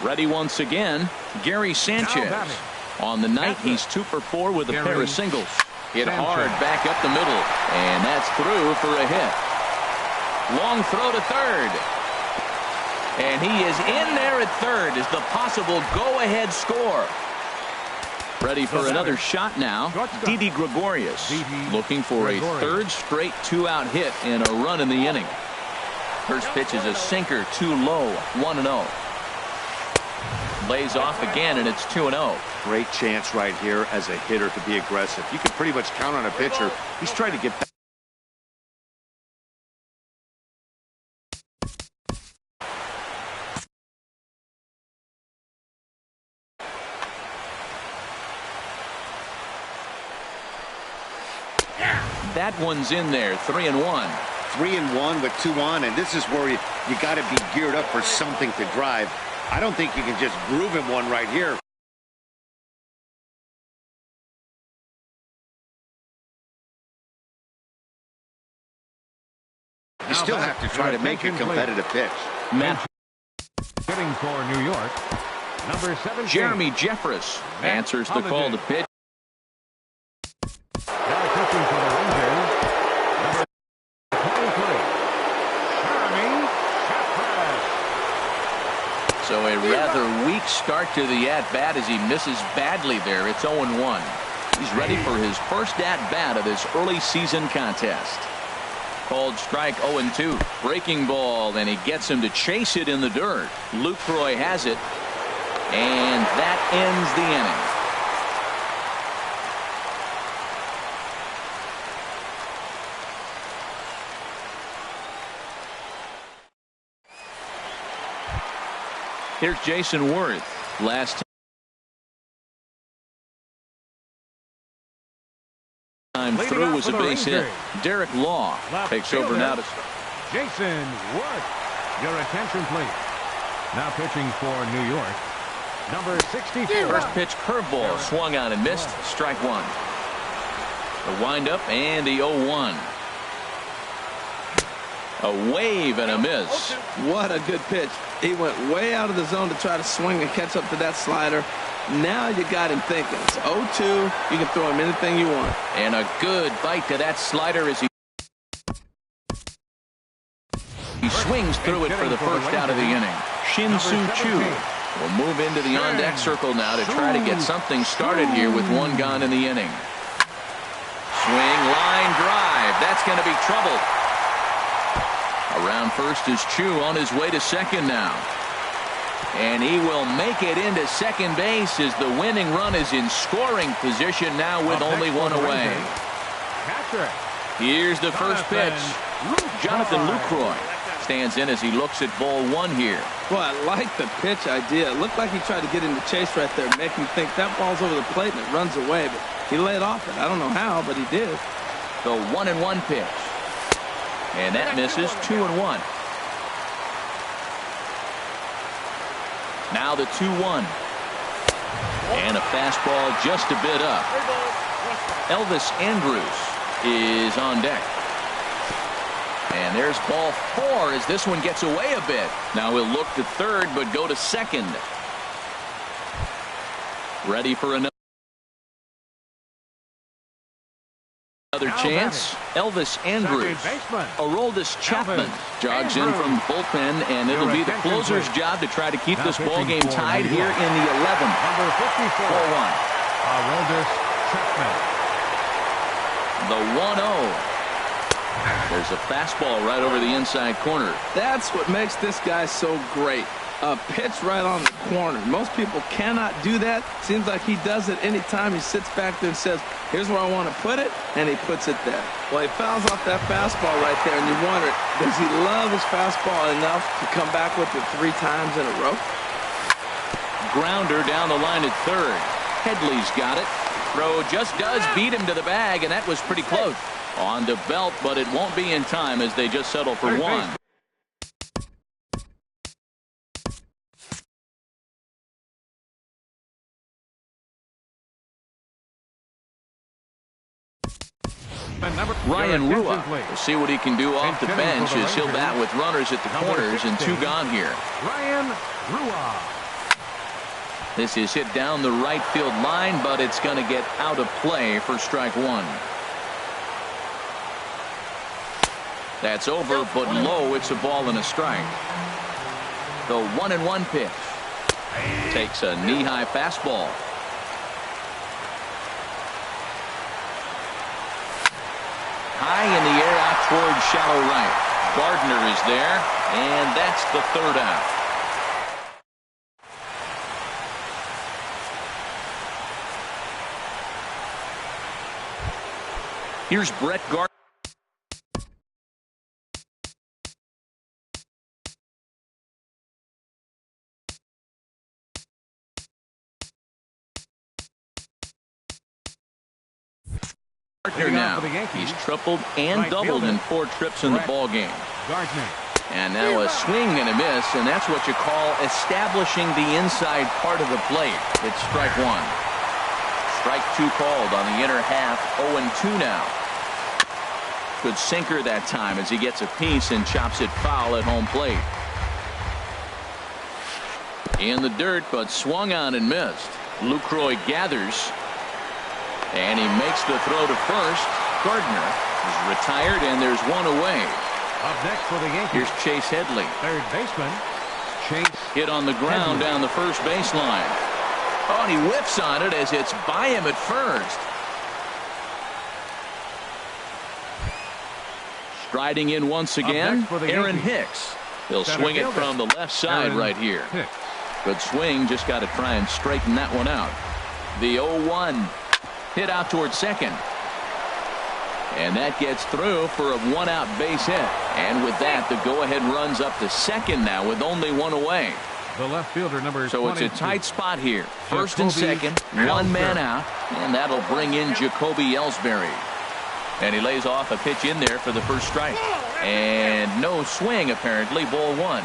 Ready once again, Gary Sanchez. On the night, he's 2 for 4 with a pair of singles. Hit hard back up the middle, and that's through for a hit. Long throw to third. And he is in there at third as the possible go-ahead score. Ready for another shot now. Didi Gregorius looking for a 3rd straight 2-out hit and a run in the inning. First pitch is a sinker, too low, 1-0. Lays off again, and it's 2-0. Great chance right here as a hitter to be aggressive. You can pretty much count on a pitcher. He's trying to get back. That one's in there, 3-1. 3-1 with 2 on, and this is where you got to be geared up for something to drive. I don't think you can just groove him one right here. You still have to try to make a competitive pitch. Matt. Hitting for New York, number 17. Jeremy Jeffress answers the call to pitch. Now pitching for the Rangers, number 23. Jeremy Jeffress. So a rather weak start to the at-bat as he misses badly there. It's 0-1. He's ready for his first at-bat of this early season contest. Called strike 0-2. Breaking ball, and he gets him to chase it in the dirt. Lucroy has it, and that ends the inning. Here's Jason Worth. Last time through was a base hit. Derek Law takes over now to Jason Worth. Your attention, please. Now pitching for New York, number 64. First pitch curveball swung on and missed. Strike 1. The windup and the 0-1. A wave and a miss. What a good pitch. He went way out of the zone to try to swing and catch up to that slider. Now you got him thinking. It's 0-2. You can throw him anything you want. And a good bite to that slider as he swings through it for the first out of the inning. Shin-Soo Choo will move into the on-deck circle now to try to get something started here with 1 gone in the inning. Swing, line drive. That's going to be trouble. Around first is Choo on his way to second now. And he will make it into second base as the winning run is in scoring position now with only 1 away. Here's the first pitch. Jonathan Lucroy stands in as he looks at ball 1 here. Boy, I like the pitch idea. It looked like he tried to get into chase right there, make him think that ball's over the plate and it runs away. But he laid off it. I don't know how, but he did. The 1-1 pitch. And that misses. 2-1. Now the 2-1. And a fastball just a bit up. Elvis Andrus is on deck. And there's ball 4 as this one gets away a bit. Now he'll look to third but go to second. Ready for another chance. Elvis Andrus. Aroldis Chapman jogs in from the bullpen, and it'll be the closer's job to try to keep this ball game tied here in the 11th. Number 54. 4-1. Aroldis Chapman. The 1-0. There's a fastball right over the inside corner. That's what makes this guy so great. A pitch right on the corner. Most people cannot do that. Seems like he does it anytime he sits back there and says, here's where I want to put it, and he puts it there. Well, he fouls off that fastball right there, and you wonder, does he love his fastball enough to come back with it 3 times in a row? Grounder down the line at third. Headley's got it. Throw just does beat him to the bag, and that was pretty close. On the belt, but it won't be in time as they just settle for 1. Ryan Rua will see what he can do off the bench as he'll bat with runners at the corners and 2 gone here. Ryan Rua. This is hit down the right field line, but it's going to get out of play for strike 1. That's over, but low. It's a ball and a strike. The 1-1 pitch. Takes a knee-high fastball. High in the air out toward shallow right. Gardner is there, and that's the 3rd out. Here's Brett Gardner. Now he's tripled and doubled in 4 trips in the ball game. And now a swing and a miss, and that's what you call establishing the inside part of the plate. It's strike 1. Strike 2 called on the inner half. 0-2 now. Good sinker that time as he gets a piece and chops it foul at home plate. In the dirt, but swung on and missed. Lucroy gathers. And he makes the throw to first. Gardner is retired, and there's 1 away. Up next for the Yankees. Here's Chase Headley. Third baseman, Chase. Hit on the ground down the first baseline. Oh, and he whiffs on it as it's by him at first. Striding in once again, Aaron Hicks. He'll swing it from the left side right here. Good swing, just got to try and straighten that one out. The 0-1. Hit out towards second. And that gets through for a 1-out base hit. And with that, the go-ahead runs up to second now with only 1 away. The left fielder, number 22. So it's a tight spot here. First and second, 1 man out. And that'll bring in Jacoby Ellsbury. And he lays off a pitch in there for the first strike. And no swing, apparently. Ball 1.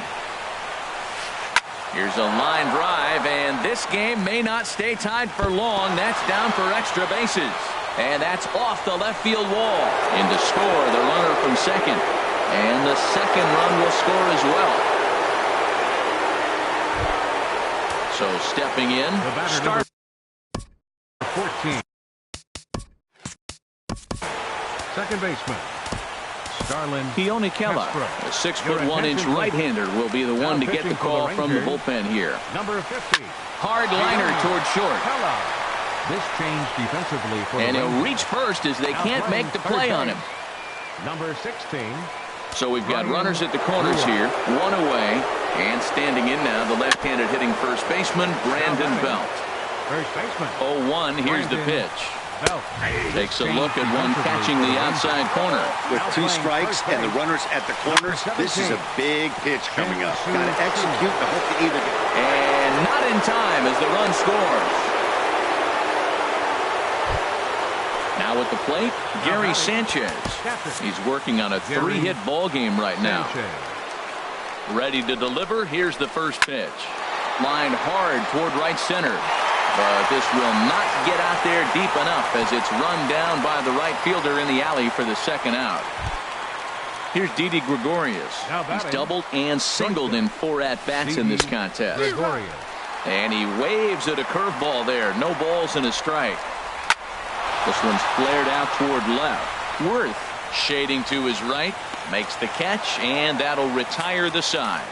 Here's a line drive, and this game may not stay tied for long. That's down for extra bases. And that's off the left field wall. In to score, the runner from second. And the second run will score as well. So stepping in, start 14. Second baseman, Starlin Keone Kela, a 6'1" right-hander, will be the one to get the call from the bullpen here. Number 50. Hard liner toward short. This change defensively for and he'll reach first as they can't make the play on him. Number 16. So we've got runners at the corners here, 1 away, and standing in now the left-handed hitting first baseman Brandon Belt. First baseman. 0-1. Here's the pitch. Takes a look at one catching the outside corner. With 2 strikes and the runners at the corners, this is a big pitch coming up. Got to execute to hope to either get. And not in time as the run scores. Now at the plate, Gary Sanchez. He's working on a 3-hit ball game right now. Ready to deliver. Here's the first pitch. lined hard toward right center. But this will not get out there deep enough as it's run down by the right fielder in the alley for the second out. Here's Didi Gregorius. He's doubled and singled in 4 at-bats in this contest. And he waves at a curveball there. No balls and a strike. This one's flared out toward left. Worth shading to his right. Makes the catch, and that'll retire the side.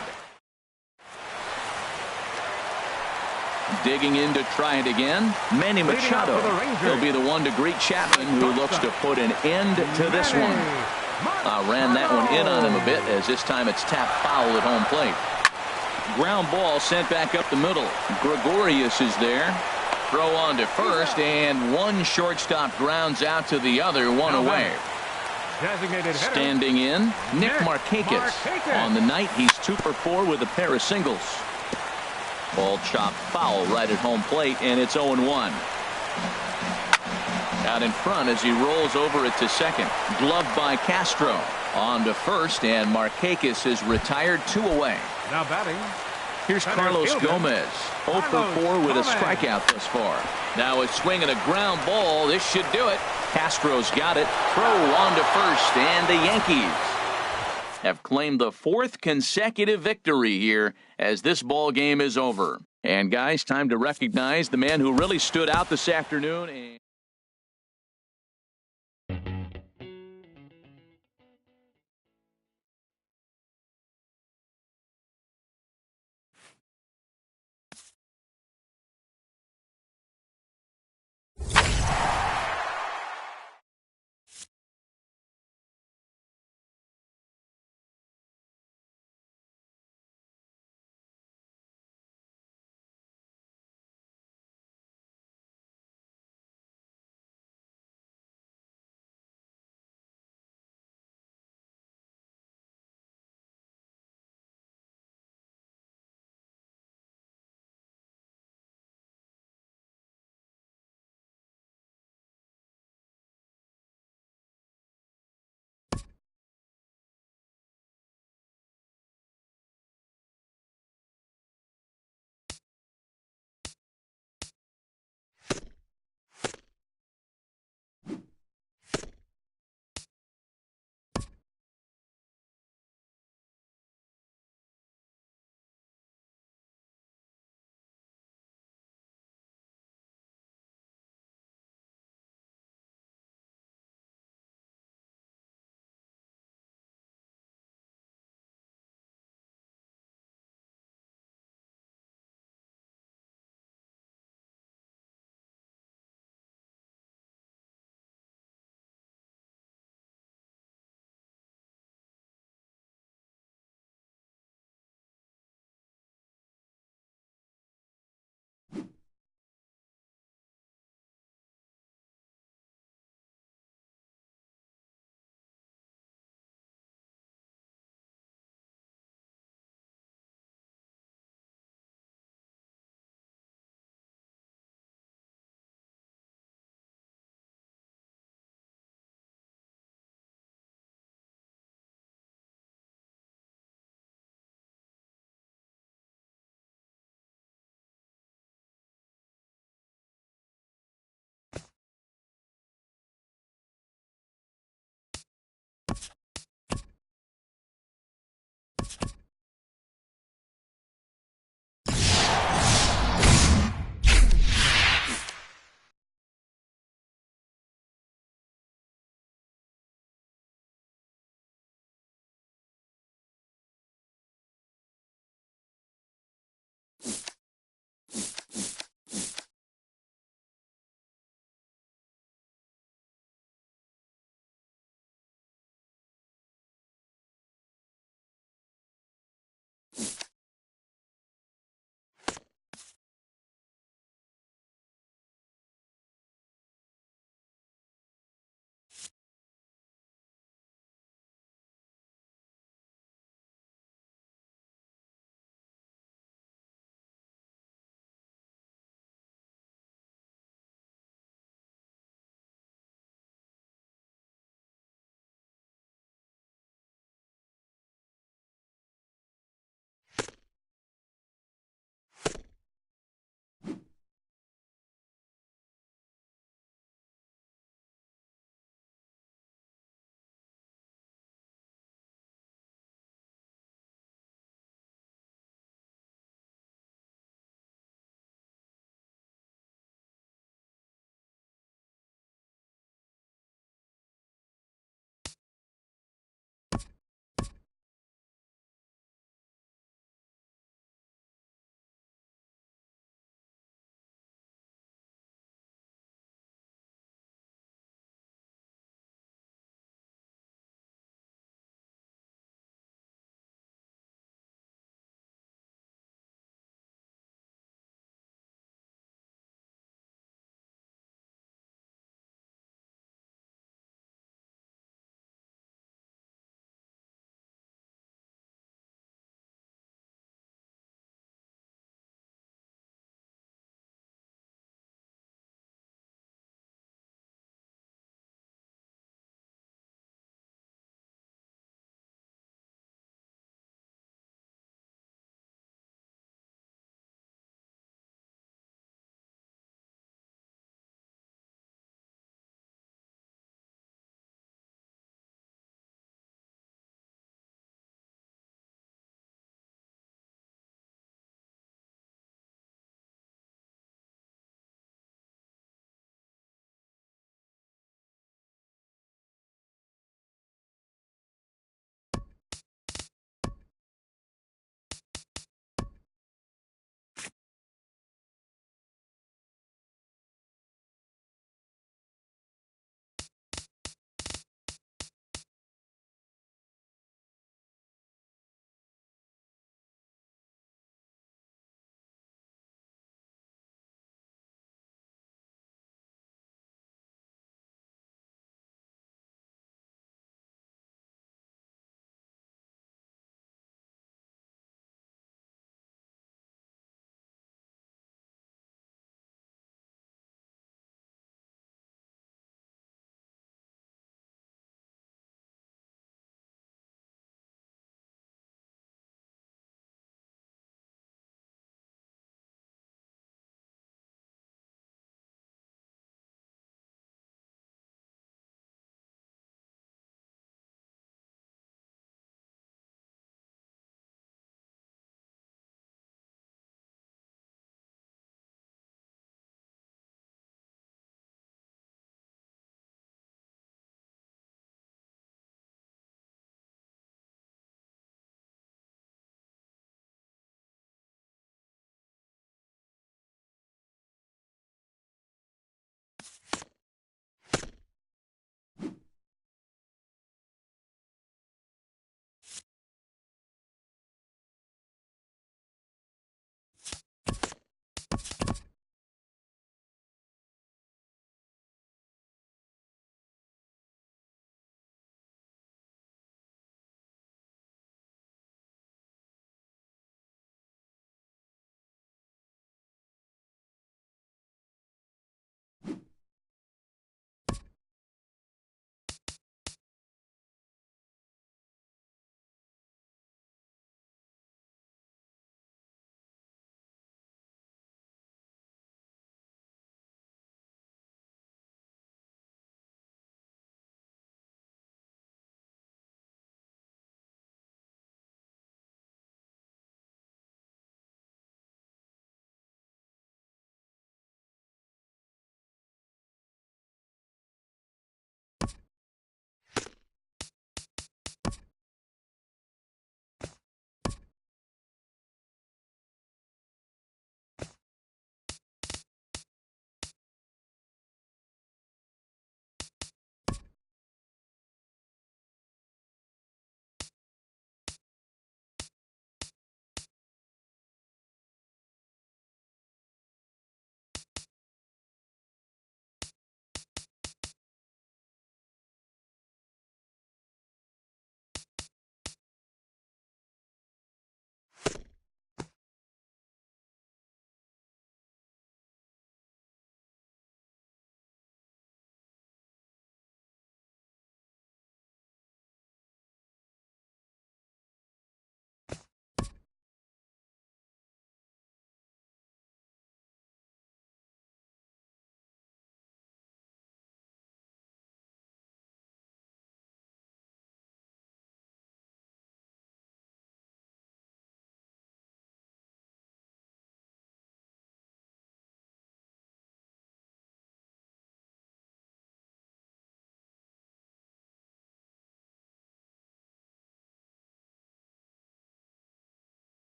Digging in to try it again, Manny Machado. He'll be the one to greet Chapman, who looks to put an end to this one. Ran that one in on him a bit, as this time it's tapped foul at home plate. Ground ball sent back up the middle. Gregorius is there. Throw on to first, and one shortstop grounds out to the other, one away. Standing in, Nick Markakis. On the night, he's 2 for 4 with a pair of singles. Ball chopped foul right at home plate, and it's 0-1. Out in front as he rolls over it to second. Gloved by Castro. On to first, and Markakis is retired, 2 away. Now batting. Here's Carlos Gomez. 0 for 4 with a strikeout thus far. Now a swing and a ground ball. This should do it. Castro's got it. Throw on to first, and the Yankees have claimed the 4th consecutive victory here as this ball game is over. And guys, time to recognize the man who really stood out this afternoon.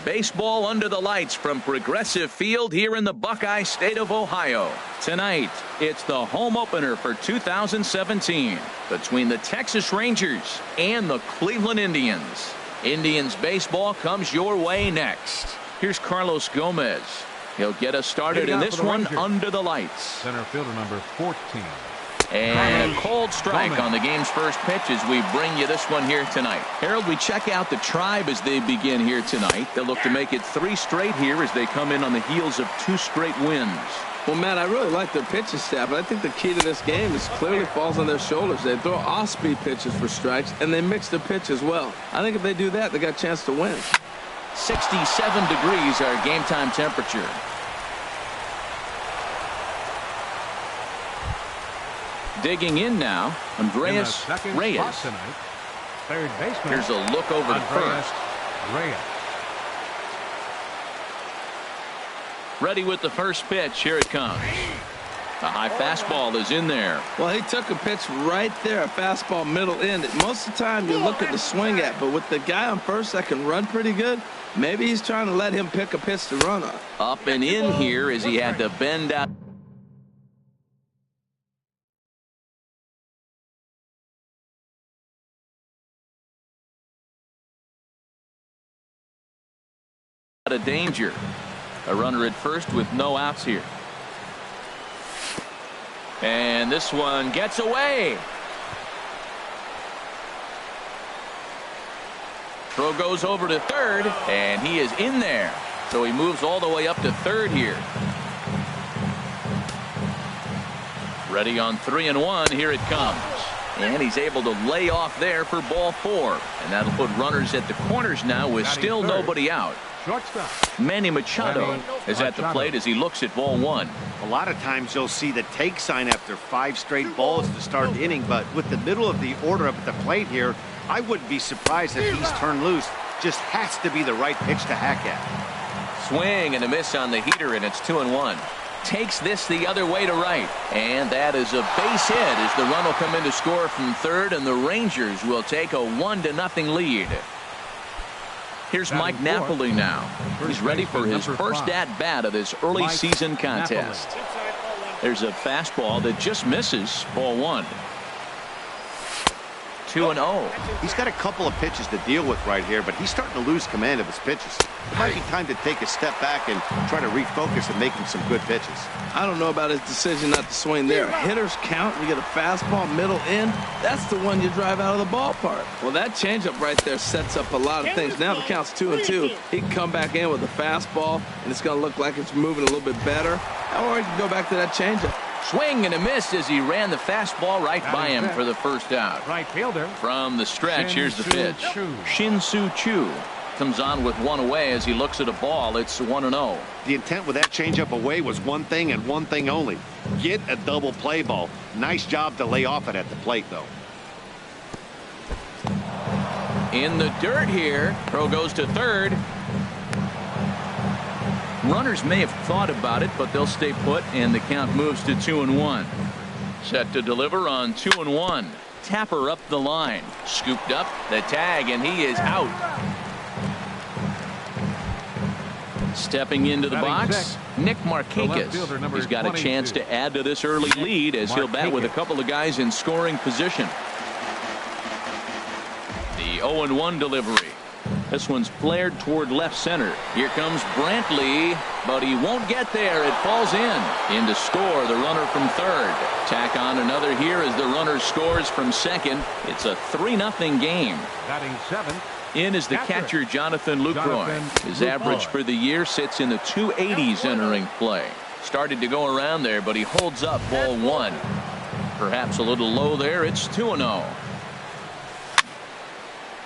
Baseball under the lights from Progressive Field here in the Buckeye State of Ohio. Tonight, it's the home opener for 2017 between the Texas Rangers and the Cleveland Indians. Indians baseball comes your way next. Here's Carlos Gomez. He'll get us started in this one under the lights. Center fielder number 14. And a cold strike on the game's first pitch as we bring you this one here tonight. Harold, we check out the Tribe as they begin here tonight. They'll look to make it 3 straight here as they come in on the heels of 2 straight wins. Well, Matt, I really like their pitching staff, but I think the key to this game is clearly falls on their shoulders. They throw off-speed pitches for strikes, and they mix their pitch as well. I think if they do that, they got a chance to win. 67 degrees our game time temperature. Digging in now, Andreas Reyes. Third baseman. Here's a look over to first. Reyes. Ready with the first pitch. Here it comes. A high fastball is in there. Well, he took a pitch right there, a fastball middle end. Most of the time you look at the swing at, but with the guy on first that can run pretty good, maybe he's trying to let him pick a pitch to run on. Up and in here as he had to bend out. Out of danger. A runner at first with no outs here. And this one gets away. Throw goes over to third, and he is in there. So he moves all the way up to third here. Ready on 3-1. Here it comes. And he's able to lay off there for ball 4. And that'll put runners at the corners now with still nobody out. Shortstop. Manny Machado is at the plate as he looks at ball 1. A lot of times you'll see the take sign after 5 straight balls to start the inning, but with the middle of the order up at the plate here, I wouldn't be surprised if he's turned loose. Just has to be the right pitch to hack at. Swing and a miss on the heater, and it's 2-1. Takes this the other way to right, and that is a base hit as the run will come in to score from third, and the Rangers will take a 1-0 lead. Here's Mike Napoli now. He's ready for his first at-bat of this early season contest. There's a fastball that just misses ball 1. 2-0. He's got a couple of pitches to deal with right here, but he's starting to lose command of his pitches. It might be time to take a step back and try to refocus and making some good pitches. I don't know about his decision not to swing there. Hitters count. You get a fastball middle in. That's the one you drive out of the ballpark. Well, that changeup right there sets up a lot of things. Now the count's 2-2. He can come back in with a fastball, and it's going to look like it's moving a little bit better. Or he can go back to that changeup. Swing and a miss as he ran the fastball right by him for the first out. Right fielder. From the stretch, here's the pitch. Shin-Soo Choo comes on with one away as he looks at a ball. It's 1-0. The intent with that changeup away was one thing and one thing only. Get a double play ball. Nice job to lay off it at the plate, though. In the dirt here. Throw goes to third. Runners may have thought about it, but they'll stay put, and the count moves to 2-1. Set to deliver on 2-1. Tapper up the line. Scooped up the tag, and he is out. Stepping into the box, Nick Markakis. He's got a chance to add to this early lead as he'll bat with a couple of guys in scoring position. The 0-1 delivery. This one's flared toward left center. Here comes Brantley, but he won't get there. It falls in to score the runner from third. Tack on another here as the runner scores from second. It's a 3-0 game. Batting 7th. In is the catcher Jonathan Lucroy. His average for the year sits in the 280s entering play. Started to go around there, but he holds up ball 1. Perhaps a little low there. It's 2-0.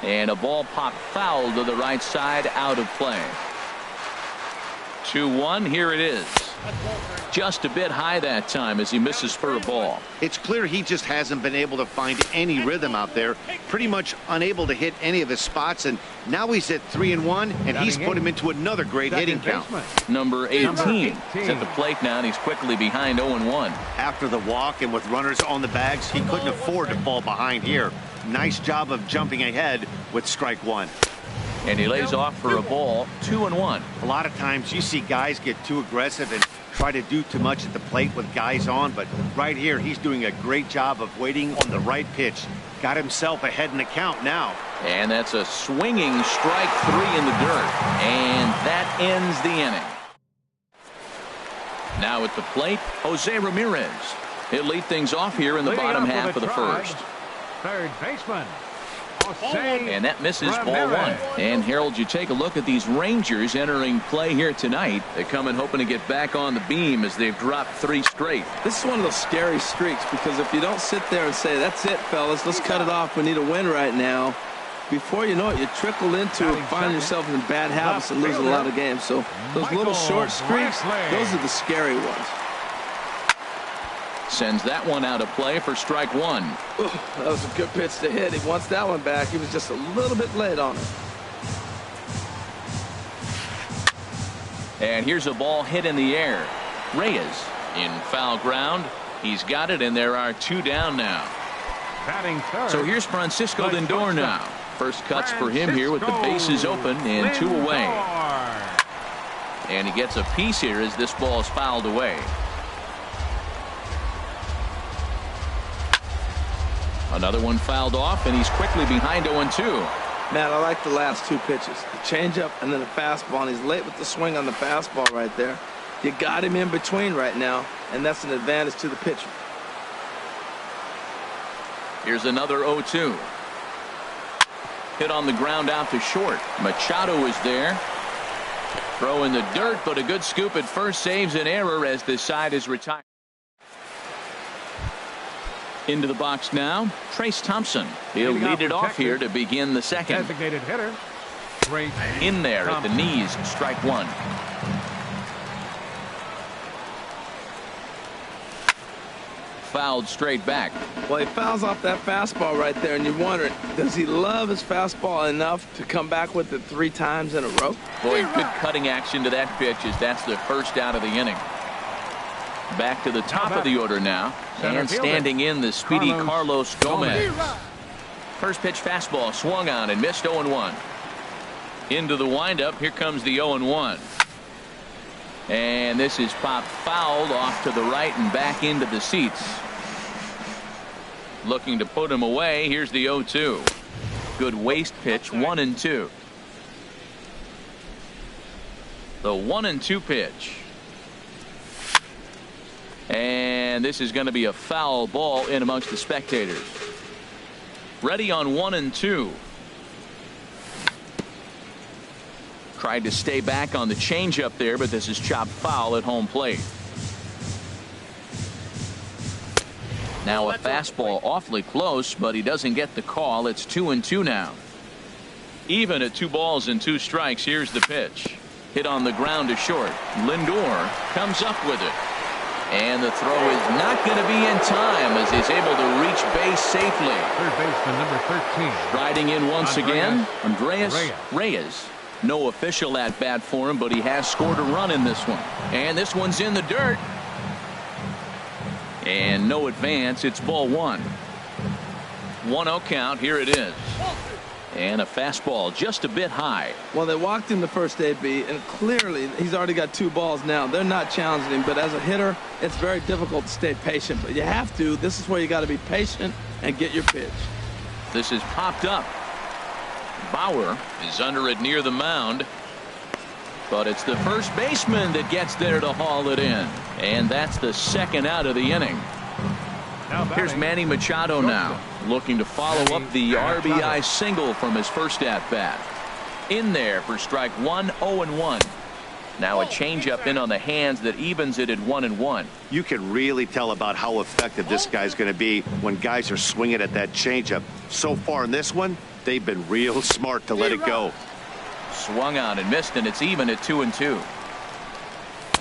And a ball popped foul to the right side, out of play. 2-1. Here it is. Just a bit high that time as he misses for a ball. It's clear he just hasn't been able to find any rhythm out there. Pretty much unable to hit any of his spots, and now he's at 3-1, and he's put him into another great hitting count. Number 18 is at the plate now, and he's quickly behind 0-1. After the walk and with runners on the bags, he couldn't afford to fall behind here. Nice job of jumping ahead with strike 1. And he lays off for a ball, 2-1. A lot of times you see guys get too aggressive and try to do too much at the plate with guys on, but right here he's doing a great job of waiting on the right pitch. Got himself ahead in the count now. And that's a swinging strike 3 in the dirt. And that ends the inning. Now at the plate, Jose Ramirez. He'll lead things off here in the bottom half of the first. Third baseman. And that misses ball 1. And Harold, you take a look at these Rangers entering play here tonight. They come in hoping to get back on the beam as they've dropped 3 straight. This is one of those scary streaks, because if you don't sit there and say, that's it, fellas, let's cut it off, we need a win right now, before you know it, you trickle into finding yourself in bad habits and losing a lot of games. So those little short streaks, those are the scary ones. Sends that one out of play for strike 1. Ooh, that was a good pitch to hit. He wants that one back. He was just a little bit late on it. And here's a ball hit in the air. Reyes in foul ground. He's got it, and there are 2 down now. Batting third. So here's Francisco Lindor now. First cuts for him here with the bases open and 2 away. And he gets a piece here as this ball is fouled away. Another one fouled off, and he's quickly behind 0-2. Man, I like the last 2 pitches. The changeup and then the fastball, and he's late with the swing on the fastball right there. You got him in between right now, and that's an advantage to the pitcher. Here's another 0-2. Hit on the ground out to short. Machado is there. Throw in the dirt, but a good scoop at first saves an error as this side is retired. Into the box now, Trace Thompson. He'll lead it off here to begin the second. Designated hitter. In there at the knees, strike 1. Fouled straight back. Well, he fouls off that fastball right there, and you're wondering, does he love his fastball enough to come back with it 3 times in a row? Boy, good cutting action to that pitch as that's the first out of the inning. Back to the top of the order now, and standing in the speedy Carlos Gomez. First pitch fastball swung on and missed, 0-1. Into the windup, here comes the 0-1. And this is popped fouled off to the right and back into the seats. Looking to put him away, here's the 0-2. Good waste pitch, 1-2. The 1-2 pitch. And this is going to be a foul ball in amongst the spectators. Ready on 1-2. Tried to stay back on the changeup there, but this is chopped foul at home plate. Now a fastball awfully close, but he doesn't get the call. It's 2-2 now. Even at 2 balls and 2 strikes, here's the pitch. Hit on the ground to short. Lindor comes up with it. And the throw is not going to be in time as he's able to reach base safely. Third baseman number 13. Riding in once again, Andreas Reyes. No official at bat for him, but he has scored a run in this one. And this one's in the dirt. And no advance. It's ball 1. 1-0 count. Here it is. And a fastball just a bit high. Well, they walked him the first AB, and clearly he's already got 2 balls now. They're not challenging him, but as a hitter, it's very difficult to stay patient. But you have to. This is where you got to be patient and get your pitch. This is popped up. Bauer is under it near the mound. But it's the first baseman that gets there to haul it in. And that's the second out of the inning. Here's Manny Machado now, looking to follow up the RBI single from his first at-bat. In there for strike 1, 0-1. Now a changeup in on the hands that evens it at 1-1. You can really tell about how effective this guy's going to be when guys are swinging at that changeup. So far in this one, they've been real smart to let it go. Swung on and missed, and it's even at 2-2.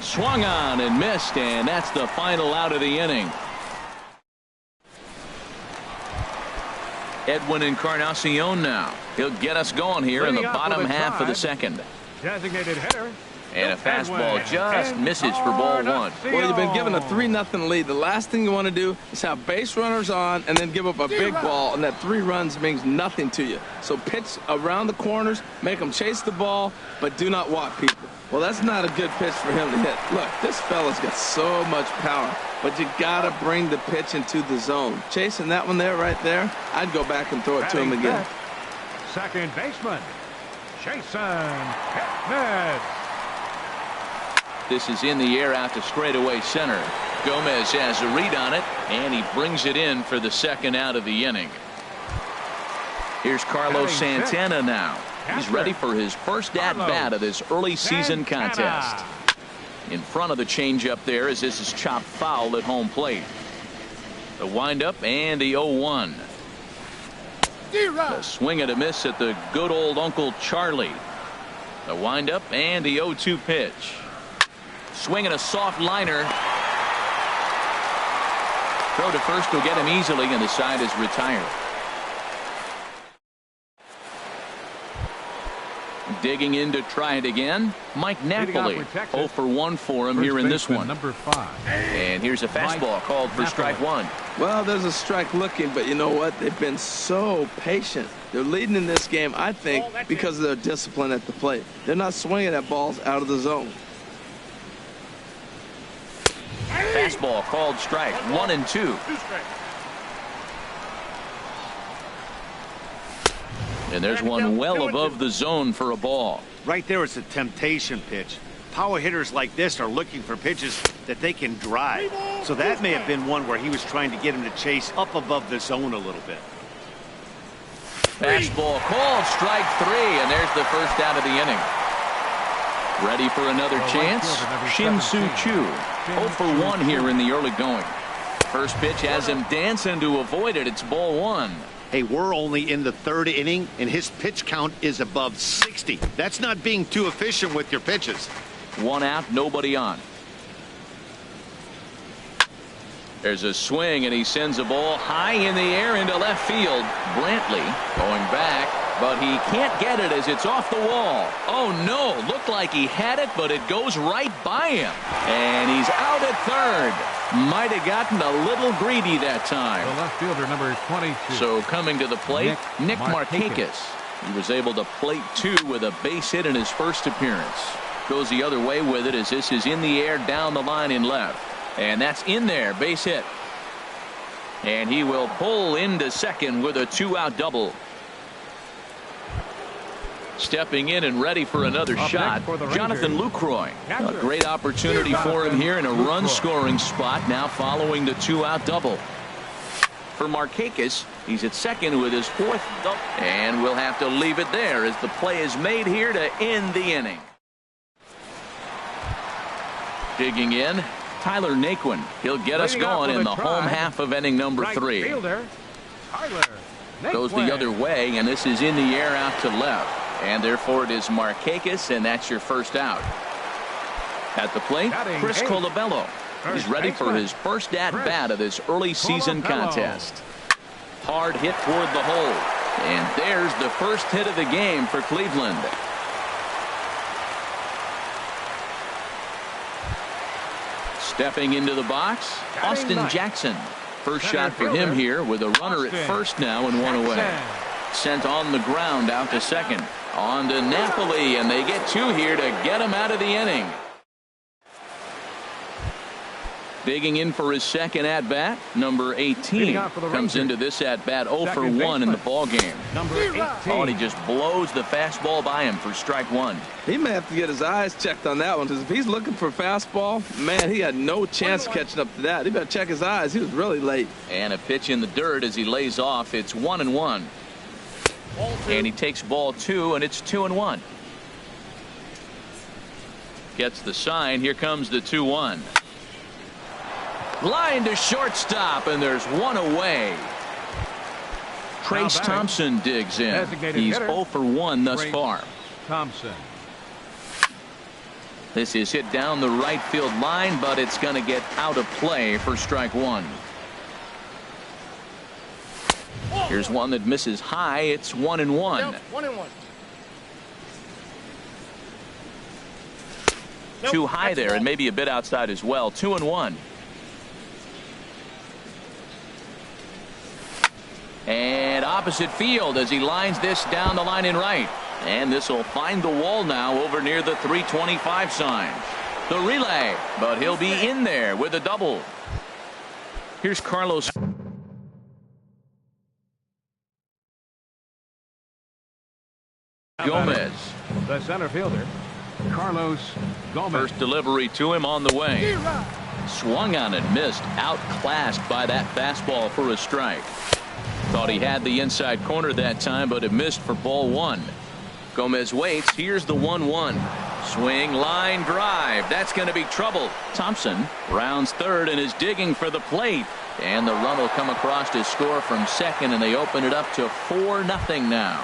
Swung on and missed, and that's the final out of the inning. Edwin Encarnacion now. He'll get us going here in the bottom half of the second. Designated hitter. And a fastball just misses for ball 1. Well, you've been given a 3-0 lead. The last thing you want to do is have base runners on and then give up a big ball, and that 3 runs means nothing to you. So pitch around the corners, make them chase the ball, but do not walk people. Well, that's not a good pitch for him to hit. Look, this fella's got so much power, but you got to bring the pitch into the zone. Chasing that one there, right there, I'd go back and throw it to him again. Second baseman, Jason Hickman. This is in the air out to straightaway center. Gomez has a read on it, and he brings it in for the second out of the inning. Here's Carlos Santana now. He's ready for his first at-bat of this early season contest. In front of the changeup there as this is chopped foul at home plate. The windup and the 0-1. The swing and a miss at the good old Uncle Charlie. The windup and the 0-2 pitch. Swinging a soft liner. Throw to first will get him easily, and the side is retired. Digging in to try it again, Mike Napoli. 0 for 1 for him here in this one. Number 5. And here's a fastball called for strike 1. Well, there's a strike looking, but you know what? They've been so patient. They're leading in this game, I think, because of their discipline at the plate. They're not swinging at balls out of the zone. Fastball called strike 1 and 2. And there's one well above the zone for a ball. Right there is a temptation pitch. Power hitters like this are looking for pitches that they can drive. So that may have been one where he was trying to get him to chase up above the zone a little bit. Fastball called strike 3, and there's the first out of the inning. Ready for another chance? Shin-Soo Choo. 0 for 1 here in the early going. First pitch has him dancing to avoid it. It's ball 1. Hey, we're only in the 3rd inning, and his pitch count is above 60. That's not being too efficient with your pitches. 1 out, nobody on. There's a swing, and he sends a ball high in the air into left field. Brantley going back, but he can't get it as it's off the wall. Oh, no. Looked like he had it, but it goes right by him. And he's out at third. Might have gotten a little greedy that time. The left fielder, number 22. So coming to the plate, Nick Markakis. He was able to plate 2 with a base hit in his first appearance. Goes the other way with it as this is in the air down the line in left. And that's in there, base hit. And he will pull into second with a 2-out double. Stepping in and ready for another shot, Jonathan Lucroy. A great opportunity for him here in a run-scoring spot now following the 2-out double. For Markakis, he's at second with his 4th double. And we'll have to leave it there as the play is made here to end the inning. Digging in, Tyler Naquin. He'll get us going in the home half of inning number 3. Goes the other way, and this is in the air out to left. And therefore it is Markakis, and that's your first out. At the plate, Chris Colabello. He's ready for his first at-bat of this early season contest. Hard hit toward the hole. And there's the first hit of the game for Cleveland. Stepping into the box, Austin Jackson. First shot for him here with a runner at first now and 1 away. Sent on the ground out to second. On to Napoli, and they get 2 here to get him out of the inning. Digging in for his second at-bat, number 18 comes into this at-bat 0 for 1 in the ballgame. Oh, and he just blows the fastball by him for strike 1. He may have to get his eyes checked on that one, because if he's looking for a fastball, man, he had no chance catching up to that. He better check his eyes. He was really late. And a pitch in the dirt as he lays off. It's 1-1. And he takes ball 2, and it's 2-1. Gets the sign. Here comes the 2-1. Line to shortstop, and there's 1 away. Trace Thompson digs in. He's 0 for 1 thus far. Thompson. This is hit down the right field line, but it's going to get out of play for strike 1. Here's one that misses high. It's 1-1. too high there and maybe a bit outside as well. 2-1. And opposite field as he lines this down the line in right. And this will find the wall now over near the 325 sign. The relay, but he'll be in there with a double. Here's Carlos Gomez. The center fielder, Carlos Gomez. First delivery to him on the way. Swung on and missed. Outclassed by that fastball for a strike. Thought he had the inside corner that time, but it missed for ball one. Gomez waits. Here's the 1-1. Swing, line drive. That's going to be trouble. Thompson rounds third and is digging for the plate. And the run will come across to score from second, and they open it up to 4-0 now.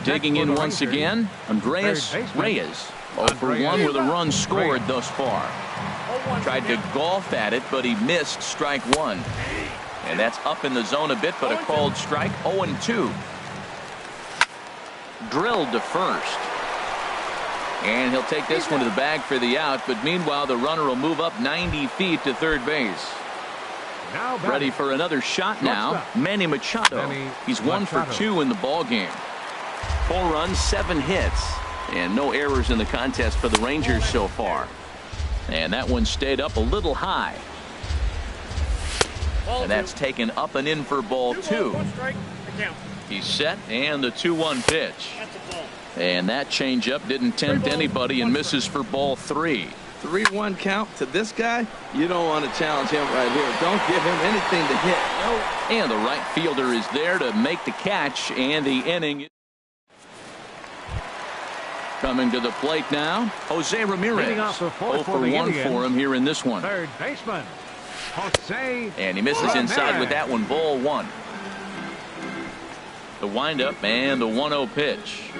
Digging in once again, Andreas Reyes. 0 for 1 with a run scored thus far. Tried to golf at it, but he missed strike one. And that's up in the zone a bit, but a called strike. 0-2. Drilled to first. And he'll take this one to the bag for the out, but meanwhile the runner will move up 90 feet to third base. Ready for another shot now. Manny Machado. He's 1 for 2 in the ball game. 4 runs, 7 hits, and no errors in the contest for the Rangers so far. And that one stayed up a little high. And that's taken up and in for ball 2. He's set, and the 2-1 pitch. And that changeup didn't tempt anybody and misses for ball 3. 3-1 count to this guy. You don't want to challenge him right here. Don't give him anything to hit. No. And the right fielder is there to make the catch, and the inning. Coming to the plate now, Jose Ramirez. 0 for 1 for him here in this one. Third baseman, Jose. And he misses inside with that one. Ball 1. The windup and the 1-0 pitch.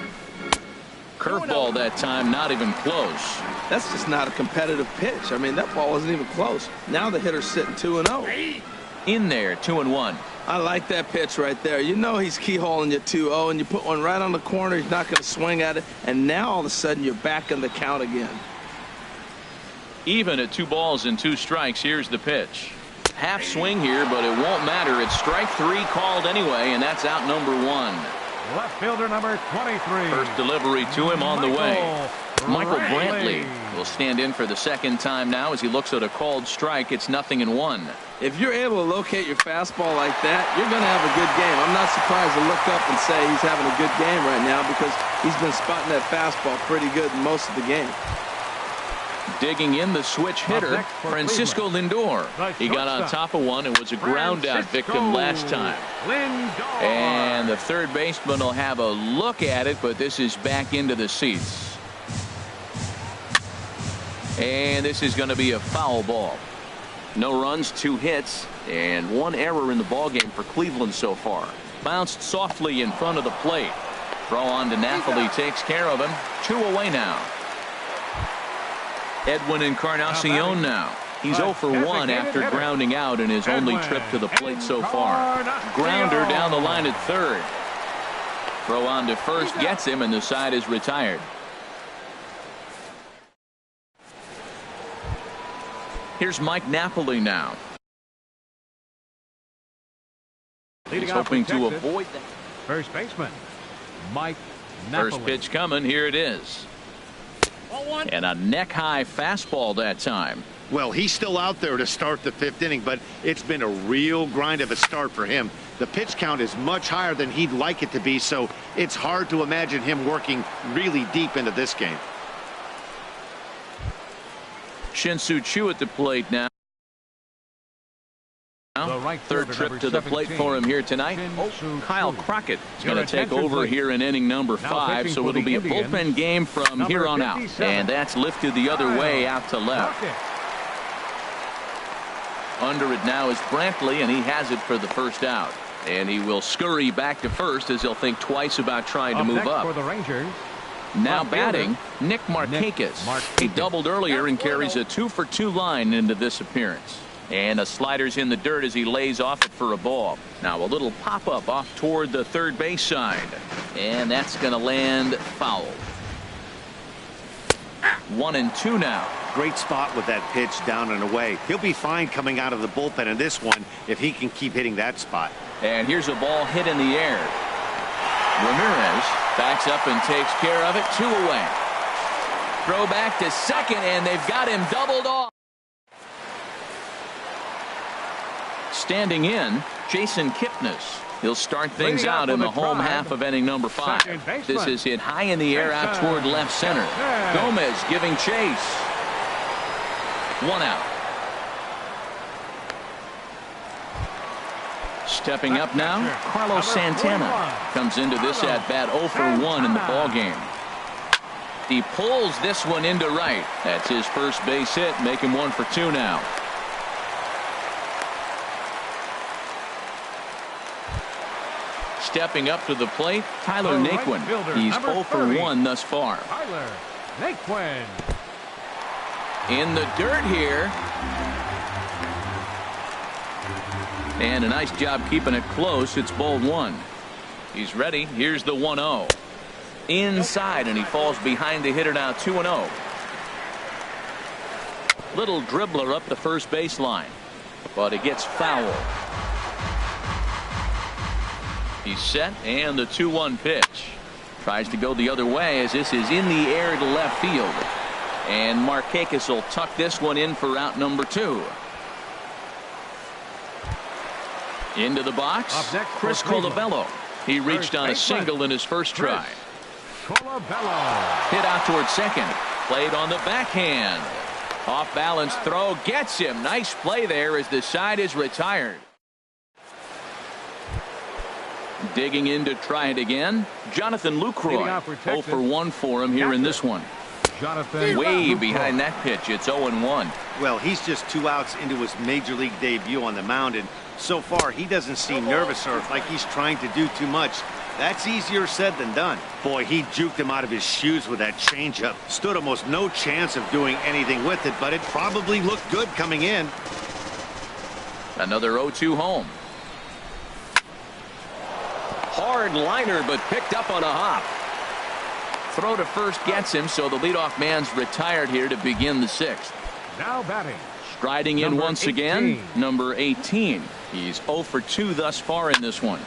Curveball that time, not even close. That's just not a competitive pitch. I mean, that ball wasn't even close. Now the hitter's sitting 2-0. In there, 2-1. I like that pitch right there. You know he's keyholing you 2-0, and you put one right on the corner. He's not going to swing at it. And now all of a sudden you're back in the count again. Even at 2 balls and 2 strikes. Here's the pitch. Half swing here, but it won't matter. It's strike 3 called anyway, and that's out number 1. Left fielder number 23. First delivery to him on the way. Michael Brantley will stand in for the second time now as he looks at a called strike. It's 0-1. If you're able to locate your fastball like that, you're going to have a good game. I'm not surprised to look up and say he's having a good game right now because he's been spotting that fastball pretty good in most of the game. Digging in the switch hitter, Francisco Lindor. He got on top of one and was a ground out victim last time. And the third baseman will have a look at it, but this is back into the seats. And this is going to be a foul ball. No runs, 2 hits, and 1 error in the ballgame for Cleveland so far. Bounced softly in front of the plate. Throw on to Napoli takes care of him. 2 away now. Edwin Encarnacion now. He's 0 for 1 after grounding out in his only trip to the plate so far. Grounder down the line at third. Throw on to first gets him, and the side is retired. Here's Mike Napoli now. He's hoping to avoid that. First baseman, Mike Napoli. First pitch coming. Here it is. And a neck-high fastball that time. Well, he's still out there to start the 5th inning, but it's been a real grind of a start for him. The pitch count is much higher than he'd like it to be, so it's hard to imagine him working really deep into this game. Shin-Soo Choo at the plate now. Third trip to the plate for him here tonight. Kyle Crockett is going to take over here in inning number 5, so it'll be a bullpen game from here on out. And that's lifted the other way out to left. Under it now is Brantley, and he has it for the first out. And he will scurry back to first as he'll think twice about trying to move up. For the Rangers, now batting, Nick Markakis. He doubled earlier and carries a 2 for 2 line into this appearance. And a slider's in the dirt as he lays off it for a ball. Now a little pop-up off toward the third base side. And that's going to land foul. 1-2 now. Great spot with that pitch down and away. He'll be fine coming out of the bullpen in this one if he can keep hitting that spot. And here's a ball hit in the air. Ramirez backs up and takes care of it. 2 away. Throw back to second, and they've got him doubled off. Standing in, Jason Kipnis. He'll start things out in the home half of inning number 5. This is hit high in the air out toward left center. Gomez giving chase. 1 out. Stepping up now, Carlos Santana comes into this at bat 0 for 1 in the ball game. He pulls this one into right. That's his first base hit, make him 1 for 2 now. Stepping up to the plate, Tyler Naquin. He's 0 for 1 thus far. Tyler Naquin. In the dirt here. And a nice job keeping it close. It's ball 1. He's ready. Here's the 1-0. Inside, and he falls behind the hitter now. 2-0. Little dribbler up the first baseline, but it gets foul. He's set, and the 2-1 pitch. Tries to go the other way as this is in the air to left field. And Markakis will tuck this one in for out number 2. Into the box, Chris Colabello. He reached on a single in his first try. Hit out towards second. Played on the backhand. Off balance throw gets him. Nice play there as the side is retired. Digging in to try it again, Jonathan Lucroy. 0 for 1 for him here in this one. Way behind that pitch. It's 0-1. Well, he's just 2 outs into his major league debut on the mound, and so far he doesn't seem nervous or like he's trying to do too much. That's easier said than done. Boy, he juked him out of his shoes with that changeup. Stood almost no chance of doing anything with it, but it probably looked good coming in. Another 0-2 home. Hard liner, but picked up on a hop. Throw to first gets him, so the leadoff man's retired here to begin the 6th. Now batting. Striding in once again, number 18. He's 0 for 2 thus far in this one.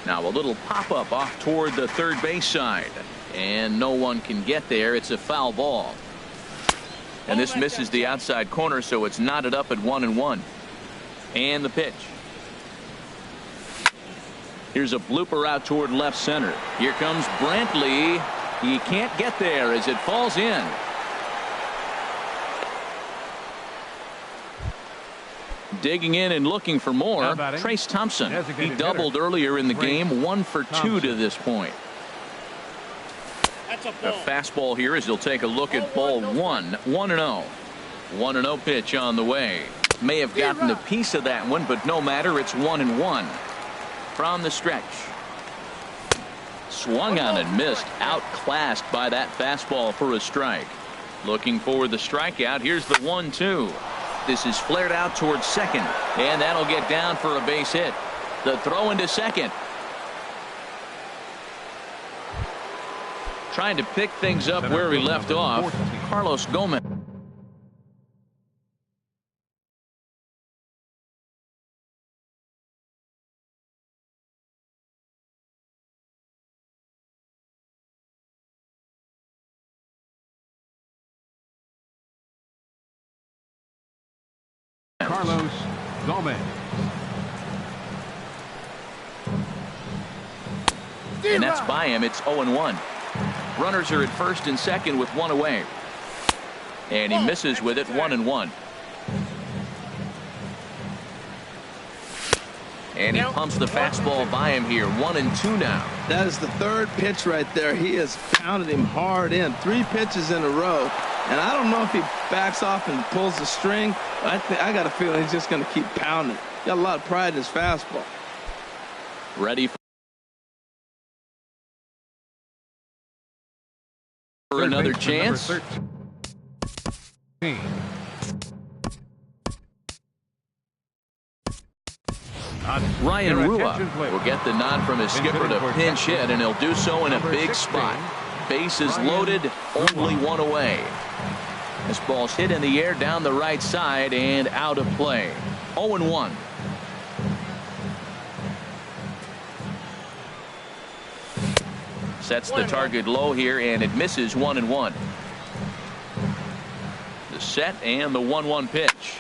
Now a little pop-up off toward the third base side. And no one can get there. It's a foul ball. And this misses the outside corner, so it's knotted up at 1-1. And the pitch. Here's a blooper out toward left center. Here comes Brantley. He can't get there as it falls in. Digging in and looking for more, Trace Thompson. He doubled earlier in the game, 1 for 2 to this point. A fastball here as he'll take a look at ball 1. 1-0. 1-0 pitch on the way. May have gotten a piece of that one, but no matter. It's 1-1. From the stretch. Swung on and missed. Outclassed by that fastball for a strike. Looking for the strikeout. Here's the 1-2. This is flared out towards second, and that'll get down for a base hit. The throw into second. Trying to pick things up where he left off, Carlos Gomez. Carlos Gomez. And that's by him. It's 0-1. Runners are at first and second with 1 away. And he misses with it. 1-1. And he pumps the fastball by him here. 1-2 now. That is the third pitch right there. He has pounded him hard in. 3 pitches in a row. And I don't know if he backs off and pulls the string. I got a feeling he's just going to keep pounding. Got a lot of pride in his fastball. Ready for another chance. Ryan Rua will get the nod from his skipper to pinch hit, and he'll do so in a big spot. bases loaded, only one away. This ball's hit in the air down the right side and out of play. 0-1. Sets the target low here, and it misses. 1-1. The set and the 1-1 pitch.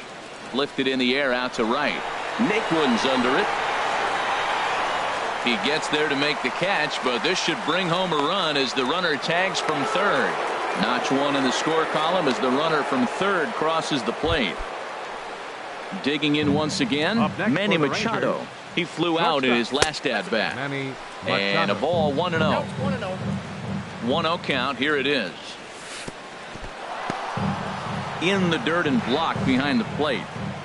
Lifted in the air out to right. Naquin's under it. He gets there to make the catch, but this should bring home a run as the runner tags from third. Notch one in the score column as the runner from third crosses the plate. Digging in once again, Manny Machado. He flew out in his last at bat. And a ball, 1-0. 1-0 count. Here it is. In the dirt and blocked behind the plate.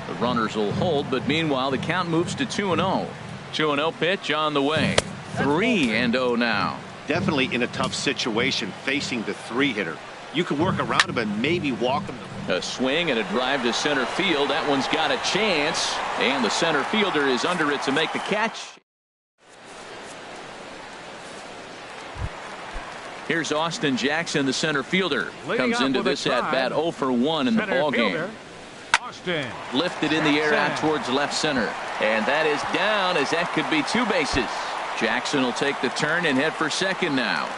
The runners will hold, but meanwhile the count moves to 2-0. 2-0 pitch on the way. 3-0 now. Definitely in a tough situation facing the 3-hitter. You can work around him and maybe walk him. A swing and a drive to center field. That one's got a chance, and the center fielder is under it to make the catch. Here's Austin Jackson, the center fielder. Comes into this at bat 0 for 1 in the ball game. Austin. Lifted in the air out towards left center, and that is down, as that could be 2 bases. Jackson will take the turn and head for second now,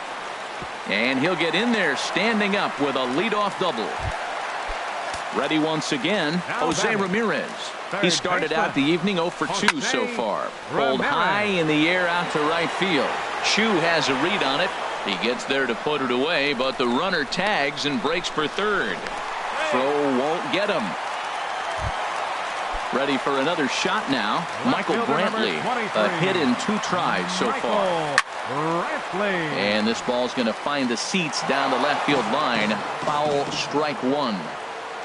and he'll get in there standing up with a leadoff double. Ready once again, Jose Ramirez. He started out the evening 0 for 2 so far. Rolled high in the air out to right field. Chu has a read on it. He gets there to put it away, but the runner tags and breaks for third. Throw won't get him. Ready for another shot now. Michael Brantley. A hit in 2 tries so far. And this ball's going to find the seats down the left field line. Foul, strike 1.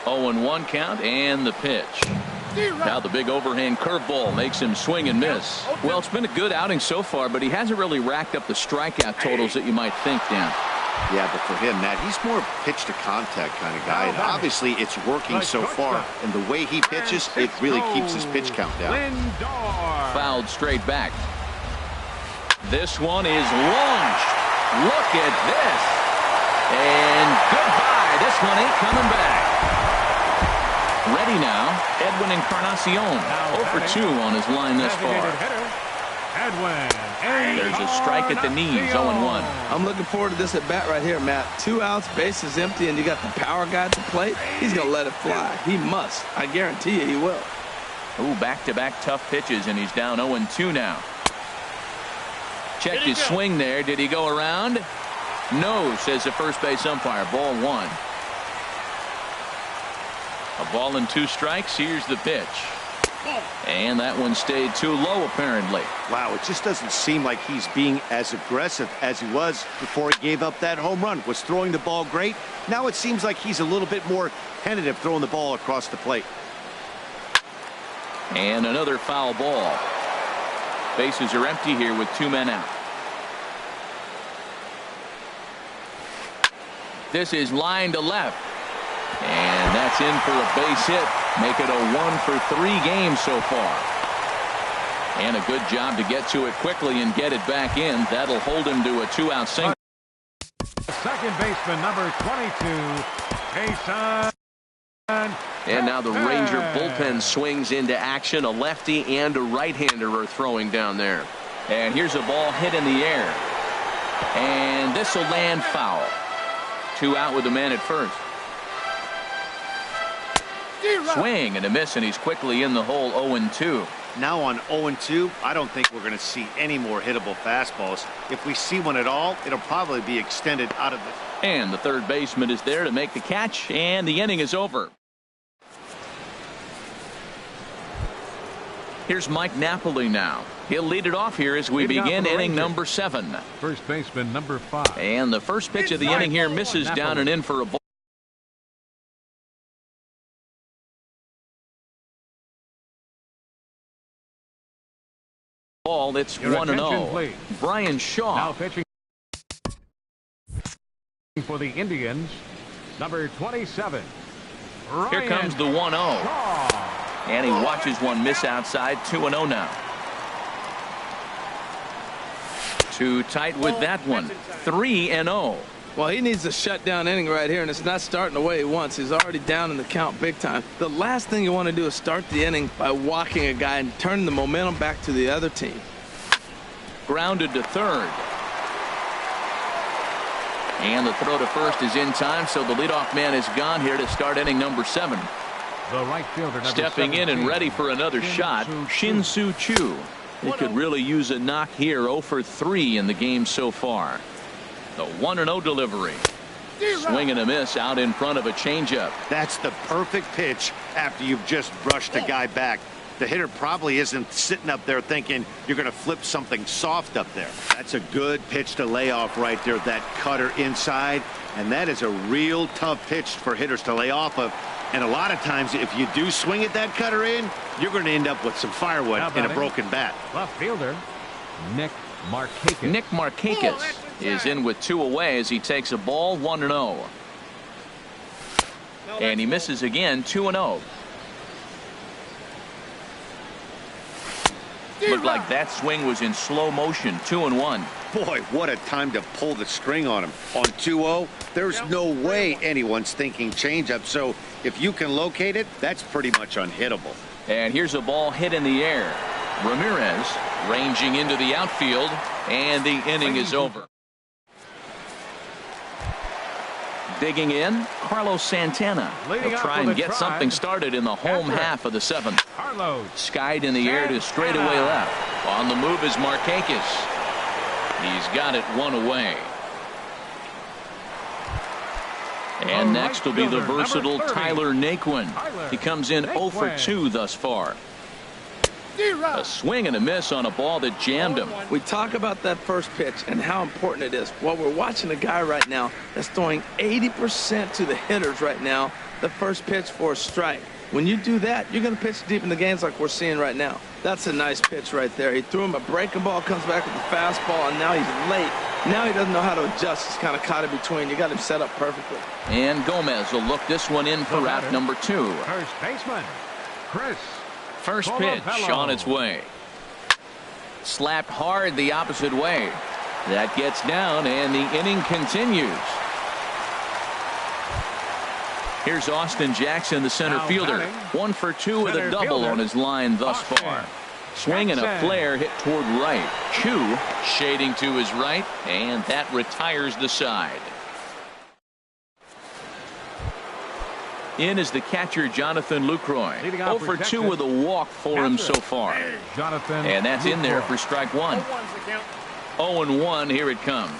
0-1 count, and the pitch. Now the big overhand curveball makes him swing and miss. Well, it's been a good outing so far, but he hasn't really racked up the strikeout totals that you might think, Dan. Yeah, but for him, Matt, he's more pitch to contact kind of guy, and obviously it's working so far. And the way he pitches, it really keeps his pitch count down. Fouled straight back. This one is launched. Look at this. And goodbye. This one ain't coming back. Ready now, Edwin Encarnacion. 0 for 2 on his line thus far. There's a strike at the knees. 0-1. I'm looking forward to this at bat right here, Matt. 2 outs, bases empty, and you got the power guy at the plate. He's going to let it fly. He must. I guarantee you he will. Ooh, back-to-back tough pitches, and he's down 0-2 now. Checked his swing there. Did he go around? No, says the first base umpire. Ball 1. A ball and 2 strikes. Here's the pitch. And that one stayed too low, apparently. Wow, it just doesn't seem like he's being as aggressive as he was before he gave up that home run. Was throwing the ball great. Now it seems like he's a little bit more tentative throwing the ball across the plate. And another foul ball. Bases are empty here with 2 men out. This is line to left. And that's in for a base hit. Make it a 1 for 3 games so far. And a good job to get to it quickly and get it back in. That'll hold him to a 2-out single. Second baseman, number 22, Jason. And now the Ranger bullpen swings into action. A lefty and a right-hander are throwing down there. And here's a ball hit in the air. And this will land foul. 2 out with the man at first. Swing and a miss, and he's quickly in the hole. 0-2. Now on 0-2, I don't think we're going to see any more hittable fastballs. If we see one at all, it'll probably be extended out of the... And the third baseman is there to make the catch, and the inning is over. Here's Mike Napoli now. He'll lead it off here as we begin inning number 7. First baseman, number 5. And the first pitch of the inning here misses down and in for a ball. It's 1-0. Brian Shaw. Now pitching for the Indians, number 27. Here comes the 1-0. And he watches one miss outside. 2-0 now. Too tight with that one. 3-0. Well, he needs a shutdown inning right here, and it's not starting the way he wants. He's already down in the count big time. The last thing you want to do is start the inning by walking a guy and turning the momentum back to the other team. Grounded to third. And the throw to first is in time, so the leadoff man is gone here to start inning number 7. The right fielder, number Stepping in and ready for another shot, Shin-Soo Choo. He could really use a knock here. 0 for 3 in the game so far. The 1-0 delivery. Swing and a miss out in front of a changeup. That's the perfect pitch after you've just brushed a guy back. The hitter probably isn't sitting up there thinking you're going to flip something soft up there. That's a good pitch to lay off right there, that cutter inside. And that is a real tough pitch for hitters to lay off of. And a lot of times, if you do swing at that cutter in, you're going to end up with some firewood in a broken bat. Left fielder, Nick Markakis. Nick Markakis is in with 2 away as he takes a ball. 1-0. And he misses again. 2-0. Looked like that swing was in slow motion. 2-1. Boy, what a time to pull the string on him. On 2-0, there's no way anyone's thinking changeup. So if you can locate it, that's pretty much unhittable. And here's a ball hit in the air. Ramirez ranging into the outfield, and the inning is over. Digging in, Carlos Santana. He'll try and get something started in the home half of the 7th. Skied in the air to straightaway left. On the move is Markakis. He's got it 1 away. And next will be the versatile Tyler Naquin. He comes in 0 for 2 thus far. A swing and a miss on a ball that jammed him. We talk about that first pitch and how important it is. Well, we're watching a guy right now that's throwing 80% to the hitters right now, the first pitch for a strike. When you do that, you're going to pitch deep in the games like we're seeing right now. That's a nice pitch right there. He threw him a breaking ball, comes back with a fastball, and now he's late. Now he doesn't know how to adjust. He's kind of caught in between. You got him set up perfectly. And Gomez will look this one in for out number 2. First baseman, Chris. First pitch on its way. Slapped hard the opposite way. That gets down, and the inning continues. Here's Austin Jackson, the center fielder. 1 for 2 with a double on his line thus far. Swing and a flare hit toward right. Choo shading to his right, and that retires the side. In is the catcher, Jonathan Lucroy. 0 for 2 with a walk for him so far. And that's in there for strike 1. 0-1, here it comes.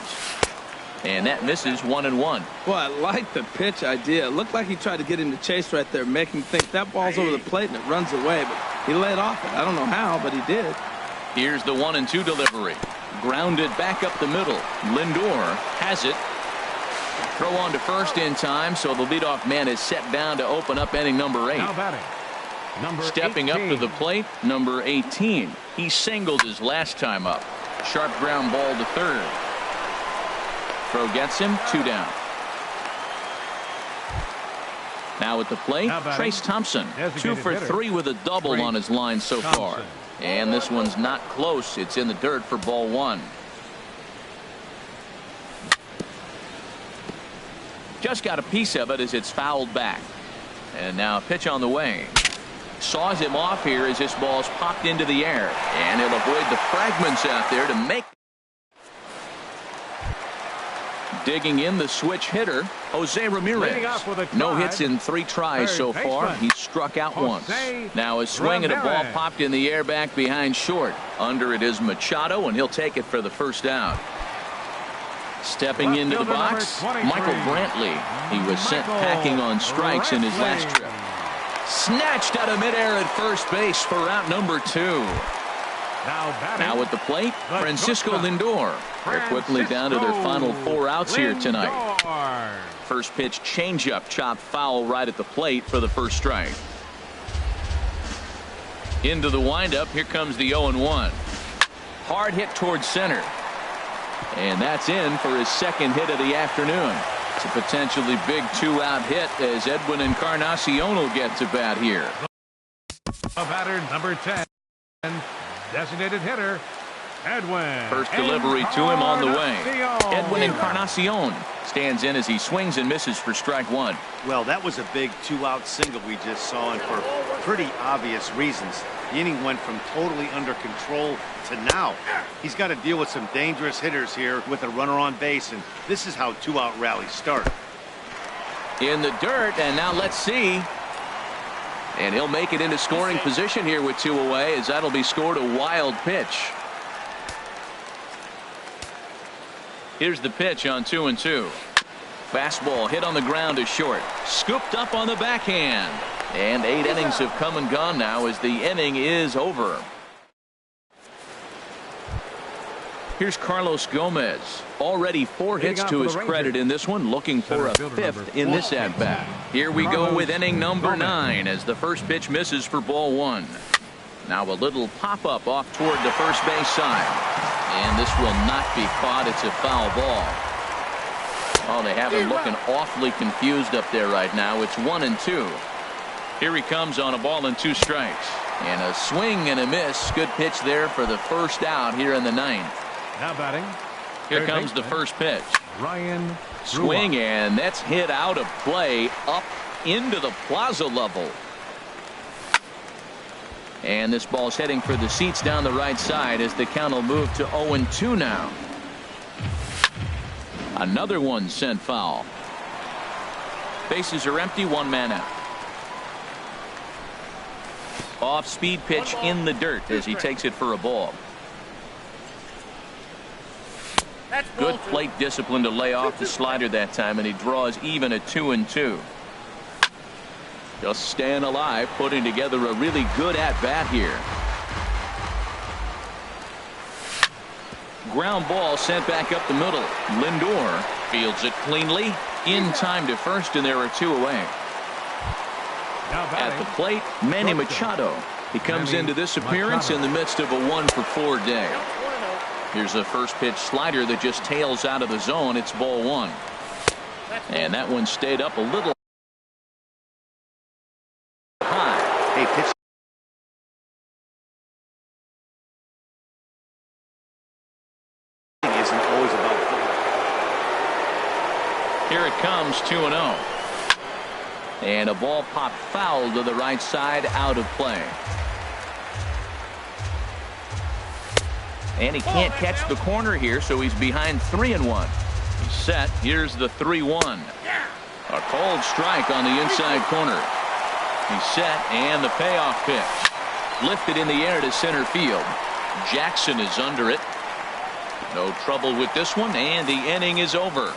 And that misses. 1-1. Well, I like the pitch idea. It looked like he tried to get him to chase right there, make him think that ball's over the plate and it runs away. But he laid off it. I don't know how, but he did. Here's the 1-2 delivery. Grounded back up the middle. Lindor has it. Throw on to first in time, so the leadoff man is set down to open up inning number 8. Now batting, number Stepping 18. up to the plate, number 18. He singled his last time up. Sharp ground ball to third. Throw gets him. 2 down. Now at the plate, Trace Thompson. 2 for 3 with a double on his line so far. And this one's not close. It's in the dirt for ball 1. Just got a piece of it as it's fouled back. And now a pitch on the way. Saws him off here as this ball's popped into the air. And he'll avoid the fragments out there to make. Digging in, the switch hitter, Jose Ramirez. No hits in 3 tries so far. He's struck out once. Now a swing and a ball popped in the air back behind short. Under it is Machado, and he'll take it for the first out. Stepping into the box, Michael Brantley. He was sent packing on strikes in his last trip. Snatched out of midair at first base for out number 2. Now at the plate, Francisco Lindor. They're quickly down to their final 4 outs here tonight. First pitch changeup chopped foul right at the plate for the first strike. Into the windup, here comes the 0-1. Hard hit towards center. And that's in for his second hit of the afternoon. It's a potentially big 2-out hit as Edwin Encarnacion will get to bat here. A batter, number 10, designated hitter, First delivery to him on the way. Edwin Encarnacion stands in as he swings and misses for strike one. Well, that was a big 2-out single we just saw, and for pretty obvious reasons. The inning went from totally under control to now. He's got to deal with some dangerous hitters here with a runner on base, and this is how 2-out rallies start. In the dirt, and now let's see. And he'll make it into scoring position here with 2 away, as that'll be scored a wild pitch. Here's the pitch on 2-2. Fastball hit on the ground to short. Scooped up on the backhand. And 8 innings have come and gone now as the inning is over. Here's Carlos Gomez. Already 4 hits to his credit in this one, looking for a 5th in this at-bat. Here we go with inning number 9 as the first pitch misses for ball 1. Now a little pop-up off toward the first base side. And this will not be caught. It's a foul ball. Oh, they have him looking awfully confused up there right now. It's 1-2. Here he comes on a ball and 2 strikes. And a swing and a miss. Good pitch there for the first out here in the 9th. Now batting. Here comes the first pitch. Ryan. Swing, and that's hit out of play up into the plaza level. And this ball's heading for the seats down the right side as the count will move to 0-2 now. Another one sent foul. Bases are empty, 1 man out. Off speed pitch in the dirt as he takes it for a ball. Good plate discipline to lay off the slider that time, and he draws even at 2-2. Just staying alive, putting together a really good at-bat here. Ground ball sent back up the middle. Lindor fields it cleanly. In time to first, and there are 2 away. At the plate, Manny Machado. He comes into this appearance in the midst of a 1-for-4 day. Here's a first pitch slider that just tails out of the zone. It's ball 1. And that one stayed up a little high. Hey, pitch. Isn't always about. Here it comes, 2-0. And a ball popped foul to the right side, out of play. And he can't catch the corner here, so he's behind 3-1. He's set. Here's the 3-1. A cold strike on the inside corner. He's set, and the payoff pitch. Lifted in the air to center field. Jackson is under it. No trouble with this one, and the inning is over.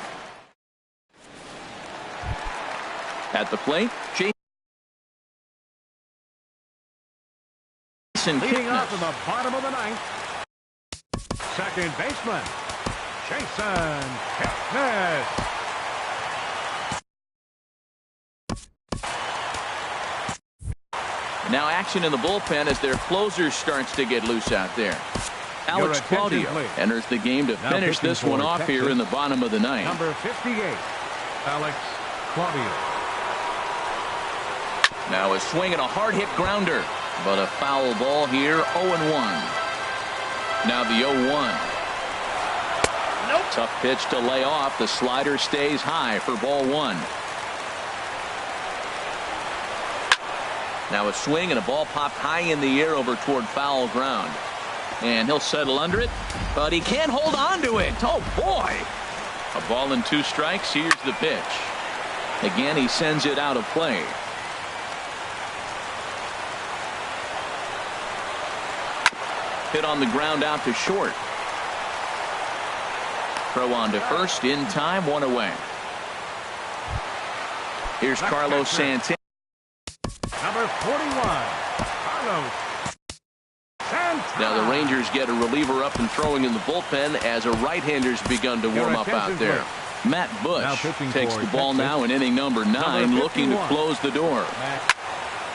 At the plate, Jason Leading off in Kipnis. the bottom of the 9th. Second baseman, Jason Kipnis. Now action in the bullpen as their closer starts to get loose out there. Alex Claudio enters the game to finish this one off here in the bottom of the 9th. Number 58, Alex Claudio. Now a swing and a hard hit grounder, but a foul ball here. 0-1. Now the 0-1. Tough pitch to lay off. The slider stays high for ball 1. Now a swing and a ball popped high in the air over toward foul ground. And he'll settle under it, but he can't hold on to it. Oh, boy. A ball and 2 strikes. Here's the pitch. Again, he sends it out of play. Hit on the ground out to short. Throw on to first in time, 1 away. Here's Carlos Santana. Number 41, Carlos Santana. Now the Rangers get a reliever up and throwing in the bullpen as a right-hander's begun to warm up out there. Matt Bush takes the ball now in inning number 9, looking to close the door.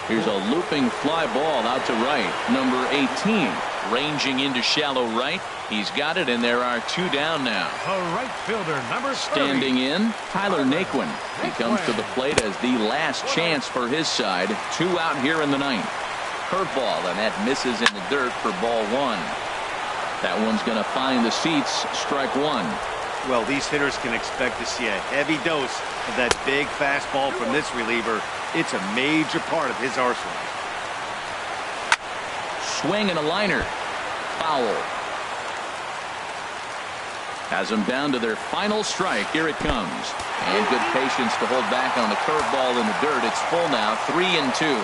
Here's a looping fly ball out to right. Number 18 ranging into shallow right. He's got it, and there are 2 down now. A right fielder, number 30. Standing in, Tyler Naquin. He comes to the plate as the last chance for his side. 2 out here in the 9th. Curveball, and that misses in the dirt for ball 1. That one's going to find the seats. Strike one. Well, these hitters can expect to see a heavy dose of that big fastball from this reliever. It's a major part of his arsenal. Swing and a liner. Foul. Has them down to their final strike. Here it comes. And good patience to hold back on the curveball in the dirt. It's full now, 3-2.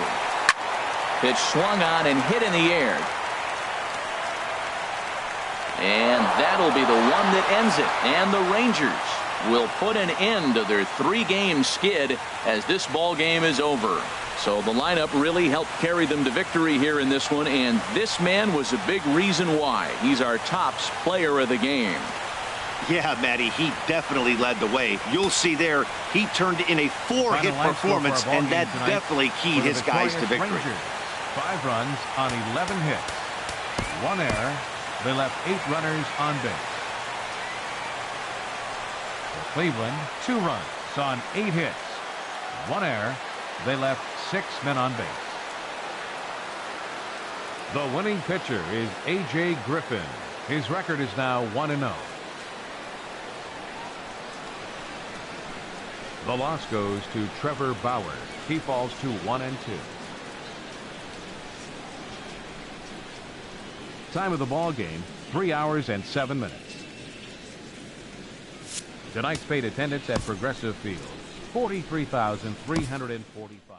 Pitch swung on and hit in the air. And that'll be the one that ends it. And the Rangers will put an end to their 3-game skid as this ball game is over. So the lineup really helped carry them to victory here in this one. And this man was a big reason why. He's our tops player of the game. Yeah, Matty, he definitely led the way. You'll see there, he turned in a 4-hit performance, and that definitely keyed his guys to victory. Rangers, 5 runs on 11 hits. 1 error. They left 8 runners on base. For Cleveland, 2 runs on 8 hits. 1 error. They left 6 men on base. The winning pitcher is A.J. Griffin. His record is now 1-0. The loss goes to Trevor Bauer. He falls to 1-2. Time of the ball game, 3 hours and 7 minutes. Tonight's paid attendance at Progressive Field, 43,345.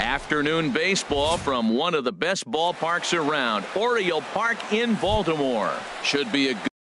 Afternoon baseball from one of the best ballparks around, Oriole Park in Baltimore. Should be a good